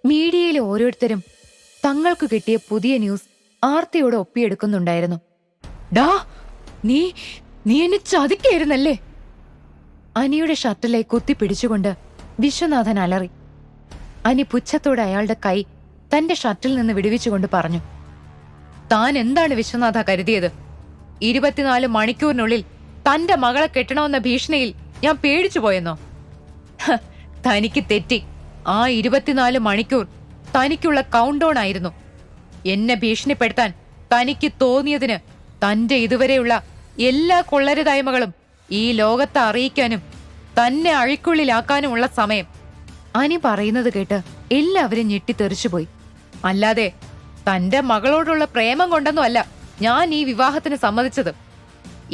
മീഡിയയിലെ ഓരോരുത്തരും തങ്ങൾക്ക് കിട്ടിയ പുതിയ ന്യൂസ് ആർത്തിയോടെ ഒപ്പിയെടുക്കുന്നുണ്ടായിരുന്നു. ഡാ, നീ എന്നെ ചതിക്കായിരുന്നല്ലേ? അനിയുടെ ഷർട്ടിലെ കുത്തിപ്പിടിച്ചുകൊണ്ട് വിശ്വനാഥൻ അലറി. അനി പുച്ഛത്തോടെ അയാളുടെ കൈ തന്റെ ഷർട്ടിൽ നിന്ന് വിടുവിച്ചുകൊണ്ട് പറഞ്ഞു, താൻ എന്താണ് വിശ്വനാഥ കരുതിയത്? 24 മണിക്കൂറിനുള്ളിൽ തന്റെ മകളെ കെട്ടണമെന്ന ഭീഷണിയിൽ ഞാൻ പേടിച്ചു പോയെന്നോ? തനിക്ക് തെറ്റി. ആ 24 മണിക്കൂർ തനിക്കുള്ള കൗണ്ട് ഡൗൺ ആയിരുന്നു. എന്നെ ഭീഷണിപ്പെടുത്താൻ തനിക്ക് തോന്നിയതിന് തന്റെ ഇതുവരെയുള്ള എല്ലാ കൊള്ളരുതായ്മകളും ഈ ലോകത്തെ അറിയിക്കാനും തന്നെ അഴിക്കുള്ളിലാക്കാനുമുള്ള സമയം. അനി പറയുന്നത് കേട്ട് എല്ലാവരും ഞെട്ടിത്തെറിച്ചുപോയി. അല്ലാതെ തന്റെ മകളോടുള്ള പ്രേമം കൊണ്ടൊന്നും അല്ല ഞാൻ ഈ വിവാഹത്തിന് സമ്മതിച്ചത്.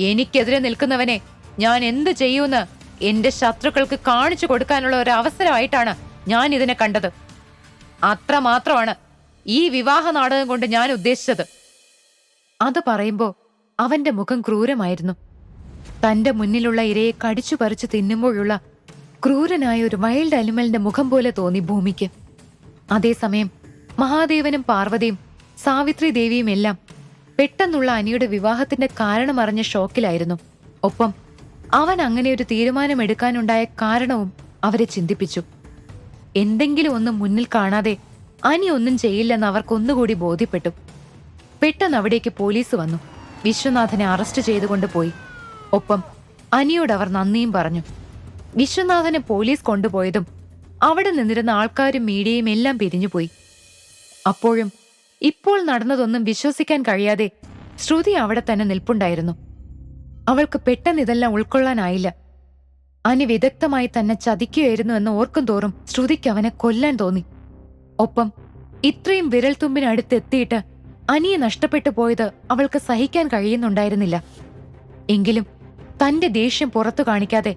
എനിക്കെതിരെ നിൽക്കുന്നവനെ ഞാൻ എന്ത് ചെയ്യൂന്ന് എന്റെ ശത്രുക്കൾക്ക് കാണിച്ചു കൊടുക്കാനുള്ള ഒരു അവസരമായിട്ടാണ് ഞാൻ ഇതിനെ കണ്ടത്. അത്രമാത്രമാണ്. ഈ വിവാഹ നാടകം കൊണ്ട് ഞാൻ ഉദ്ദേശിച്ചത്. അത് പറയുമ്പോ അവന്റെ മുഖം ക്രൂരമായിരുന്നു. തന്റെ മുന്നിലുള്ള ഇരയെ കടിച്ചു പറിച്ചു തിന്നുമ്പോഴുള്ള ക്രൂരനായ ഒരു വൈൽഡ് അനിമലിന്റെ മുഖം പോലെ തോന്നി ഭൂമിക്ക്. അതേസമയം മഹാദേവനും പാർവതിയും സാവിത്രി ദേവിയും എല്ലാം പെട്ടെന്നുള്ള അനിയുടെ വിവാഹത്തിന്റെ കാരണമറിഞ്ഞ ഷോക്കിലായിരുന്നു. ഒപ്പം അവൻ അങ്ങനെ ഒരു തീരുമാനമെടുക്കാനുണ്ടായ കാരണവും അവരെ ചിന്തിപ്പിച്ചു. എന്തെങ്കിലും ഒന്നും മുന്നിൽ കാണാതെ അനി ഒന്നും ചെയ്യില്ലെന്ന് അവർക്കൊന്നുകൂടി ബോധ്യപ്പെട്ടു. പെട്ടെന്ന് അവിടേക്ക് പോലീസ് വന്നു. വിശ്വനാഥനെ അറസ്റ്റ് ചെയ്തുകൊണ്ട് പോയി. ഒപ്പം അനിയോട് അവർ നന്ദിയും പറഞ്ഞു. വിശ്വനാഥനെ പോലീസ് കൊണ്ടുപോയതും അവിടെ നിന്നിരുന്ന ആൾക്കാരും മീഡിയയും എല്ലാം പിരിഞ്ഞുപോയി. അപ്പോഴും ഇപ്പോൾ നടന്നതൊന്നും വിശ്വസിക്കാൻ കഴിയാതെ ശ്രുതി അവിടെ തന്നെ നിൽപ്പുണ്ടായിരുന്നു. അവൾക്ക് പെട്ടെന്ന് ഇതെല്ലാം ഉൾക്കൊള്ളാനായില്ല. അനി വിദഗ്ധമായി തന്നെ ചതിക്കുകയായിരുന്നു എന്ന് ഓർക്കും തോറും ശ്രുതിക്ക് അവനെ കൊല്ലാൻ തോന്നി. ഒപ്പം ഇത്രയും വിരൽത്തുമ്പിനടുത്തെത്തിയിട്ട് അനിയെ നഷ്ടപ്പെട്ടു പോയത് അവൾക്ക് സഹിക്കാൻ കഴിയുന്നുണ്ടായിരുന്നില്ല. എങ്കിലും തന്റെ ദേഷ്യം പുറത്തു കാണിക്കാതെ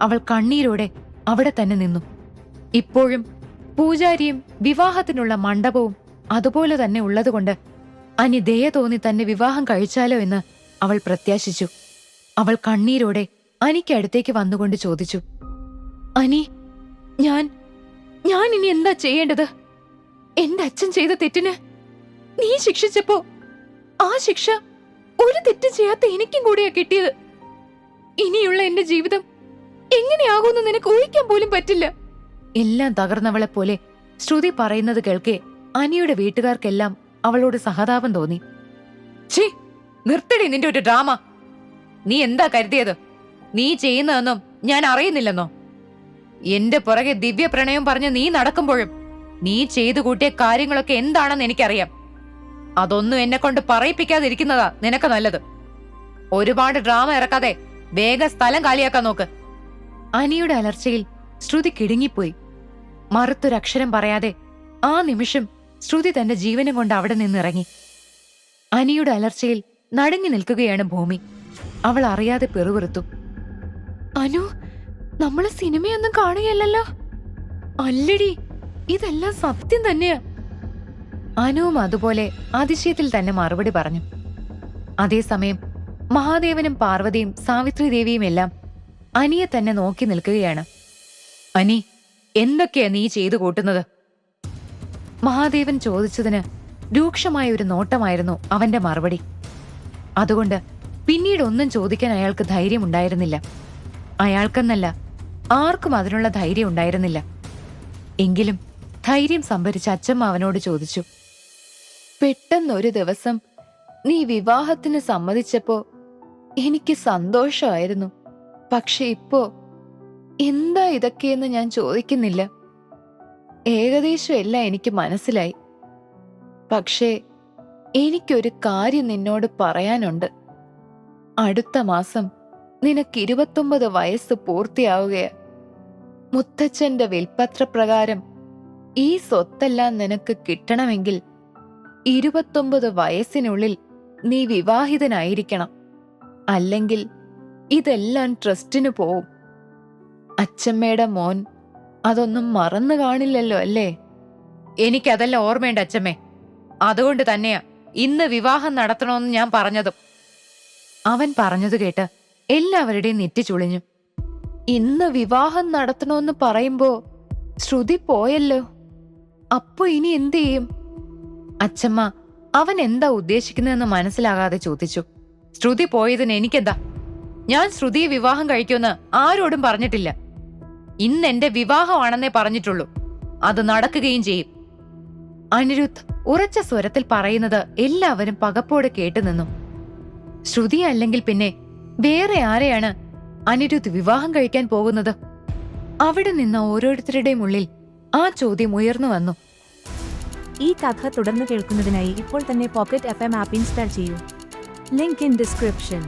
അവൾ കണ്ണീരോടെ അവിടെ തന്നെ നിന്നു. ഇപ്പോഴും പൂജാരിയും വിവാഹത്തിനുള്ള മണ്ഡപവും അതുപോലെ തന്നെ ഉള്ളതുകൊണ്ട് അനി ദയ തോന്നി തന്നെ വിവാഹം കഴിച്ചാലോ എന്ന് അവൾ പ്രത്യാശിച്ചു. അവൾ കണ്ണീരോടെ അനിക്കടുത്തേക്ക് വന്നുകൊണ്ട് ചോദിച്ചു, അനി, ഞാൻ ഇനി എന്താ ചെയ്യേണ്ടത്? എന്റെ അച്ഛൻ ചെയ്ത തെറ്റിന് നീ ശിക്ഷിച്ചപ്പോ ആ ശിക്ഷ ഒരു തെറ്റ് ചെയ്യാത്ത എനിക്കും കൂടെയാ കിട്ടിയത്. ഇനിയുള്ള എന്റെ ജീവിതം എങ്ങനെയാകുമെന്ന് നിനക്ക് ഊഹിക്കാൻ പോലും പറ്റില്ല. എല്ലാം തകർന്നവളെ പോലെ ശ്രുതി പറയുന്നത് കേൾക്കെ അനിയുടെ വീട്ടുകാർക്കെല്ലാം അവളോട് സഹതാപം തോന്നി. ഛീ, നിർത്തടി നിന്റെ ഒരു ഡ്രാമ. നീ എന്താ കരുതിയത്? നീ ചെയ്യുന്നതെന്നും ഞാൻ അറിയുന്നില്ലെന്നോ? എന്റെ പുറകെ ദിവ്യ പ്രണയം പറഞ്ഞ് നീ നടക്കുമ്പോഴും നീ ചെയ്തു കൂട്ടിയ കാര്യങ്ങളൊക്കെ എന്താണെന്ന് എനിക്കറിയാം. അതൊന്നും എന്നെ കൊണ്ട് പറയിപ്പിക്കാതിരിക്കുന്നതാ നിനക്ക് നല്ലത്. ഒരുപാട് ഡ്രാമ ഇറക്കാതെ വേഗം സ്ഥലം കാലിയാക്കാൻ നോക്ക്. അനിയുടെ അലർച്ചയിൽ ശ്രുതി കിടുങ്ങിപ്പോയി. മറുത്തൊരക്ഷരം പറയാതെ ആ നിമിഷം ശ്രുതി തന്റെ ജീവനും കൊണ്ട് അവിടെ നിന്നിറങ്ങി. അനിയുടെ അലർച്ചയിൽ നടുങ്ങി നിൽക്കുകയാണ് ഭൂമി. അവൾ അറിയാതെ പെറുവിറുത്തു. അനു, നമ്മള് സിനിമയൊന്നും കാണുകയല്ലോ. അല്ലടി, ഇതെല്ലാം സത്യം തന്നെയാ. അനുവും അതുപോലെ അതിശയത്തിൽ തന്നെ മറുപടി പറഞ്ഞു. അതേസമയം മഹാദേവനും പാർവതിയും സാവിത്രി ദേവിയും എല്ലാം അനിയെ തന്നെ നോക്കി നിൽക്കുകയാണ്. അനി, എന്തൊക്കെയാ നീ ചെയ്തു കൂട്ടുന്നത്? മഹാദേവൻ ചോദിച്ചതിന് രൂക്ഷമായ ഒരു നോട്ടമായിരുന്നു അവന്റെ മറുപടി. അതുകൊണ്ട് പിന്നീട് ഒന്നും ചോദിക്കാൻ അയാൾക്ക് ധൈര്യമുണ്ടായിരുന്നില്ല. അയാൾക്കെന്നല്ല, ആർക്കും അതിനുള്ള ധൈര്യം ഉണ്ടായിരുന്നില്ല. എങ്കിലും ധൈര്യം സംഭരിച്ച അച്ചമ്മ അവനോട് ചോദിച്ചു, പെട്ടെന്നൊരു ദിവസം നീ വിവാഹത്തിന് സമ്മതിച്ചപ്പോ എനിക്ക് സന്തോഷമായിരുന്നു. പക്ഷെ ഇപ്പോ എന്താ ഇതൊക്കെയെന്ന് ഞാൻ ചോദിക്കുന്നില്ല. ഏകദേശം എല്ലാം എനിക്ക് മനസ്സിലായി. പക്ഷേ എനിക്കൊരു കാര്യം നിന്നോട് പറയാനുണ്ട്. അടുത്ത മാസം നിനക്ക് 29 വയസ്സ് പൂർത്തിയാവുകയാ. മുത്തച്ഛന്റെ വിൽപത്രപ്രകാരം ഈ സ്വത്തെല്ലാം നിനക്ക് കിട്ടണമെങ്കിൽ 29 വയസ്സിനുള്ളിൽ നീ വിവാഹിതനായിരിക്കണം. അല്ലെങ്കിൽ ഇതെല്ലാം ട്രസ്റ്റിന് പോവും. അച്ചമ്മയുടെ മോൻ അതൊന്നും മറന്നു കാണില്ലല്ലോ അല്ലേ? എനിക്കതെല്ലാം ഓർമ്മയുണ്ട് അച്ചമ്മേ. അതുകൊണ്ട് തന്നെയാ ഇന്ന് വിവാഹം നടത്തണമെന്ന് ഞാൻ പറഞ്ഞതും. അവൻ പറഞ്ഞത് കേട്ട് എല്ലാവരുടെയും നെറ്റി ചുളിഞ്ഞു. ഇന്ന് വിവാഹം നടത്തണമെന്ന് പറയുമ്പോ ശ്രുതി പോയല്ലോ. അപ്പൊ ഇനി എന്ത് ചെയ്യും? അച്ചമ്മ അവൻ എന്താ ഉദ്ദേശിക്കുന്നതെന്ന് മനസ്സിലാകാതെ ചോദിച്ചു. ശ്രുതി പോയതിന് എനിക്കെന്താ? ഞാൻ ശ്രുതിയെ വിവാഹം കഴിക്കുമെന്ന് ആരോടും പറഞ്ഞിട്ടില്ല. ഇന്ന് എന്റെ വിവാഹമാണെന്നേ പറഞ്ഞിട്ടുള്ളൂ. അത് നടക്കുകയും ചെയ്യും. അനിരുദ്ധ് ഉറച്ച സ്വരത്തിൽ പറയുന്നത് എല്ലാവരും പകപ്പോടെ കേട്ടുനിന്നു. ശ്രുതി അല്ലെങ്കിൽ പിന്നെ വേറെ ആരെയാണ് അനിരുദ്ധ് വിവാഹം കഴിക്കാൻ പോകുന്നത്? അവിടെ നിന്ന് ഓരോരുത്തരുടെയും ഉള്ളിൽ ആ ചോദ്യം ഉയർന്നു വന്നു. ഈ കഥ തുടർന്ന് കേൾക്കുന്നതിനായി ഇപ്പോൾ തന്നെ പോക്കറ്റ് FM ആപ്പ് ഇൻസ്റ്റാൾ ചെയ്യൂ. Link in description.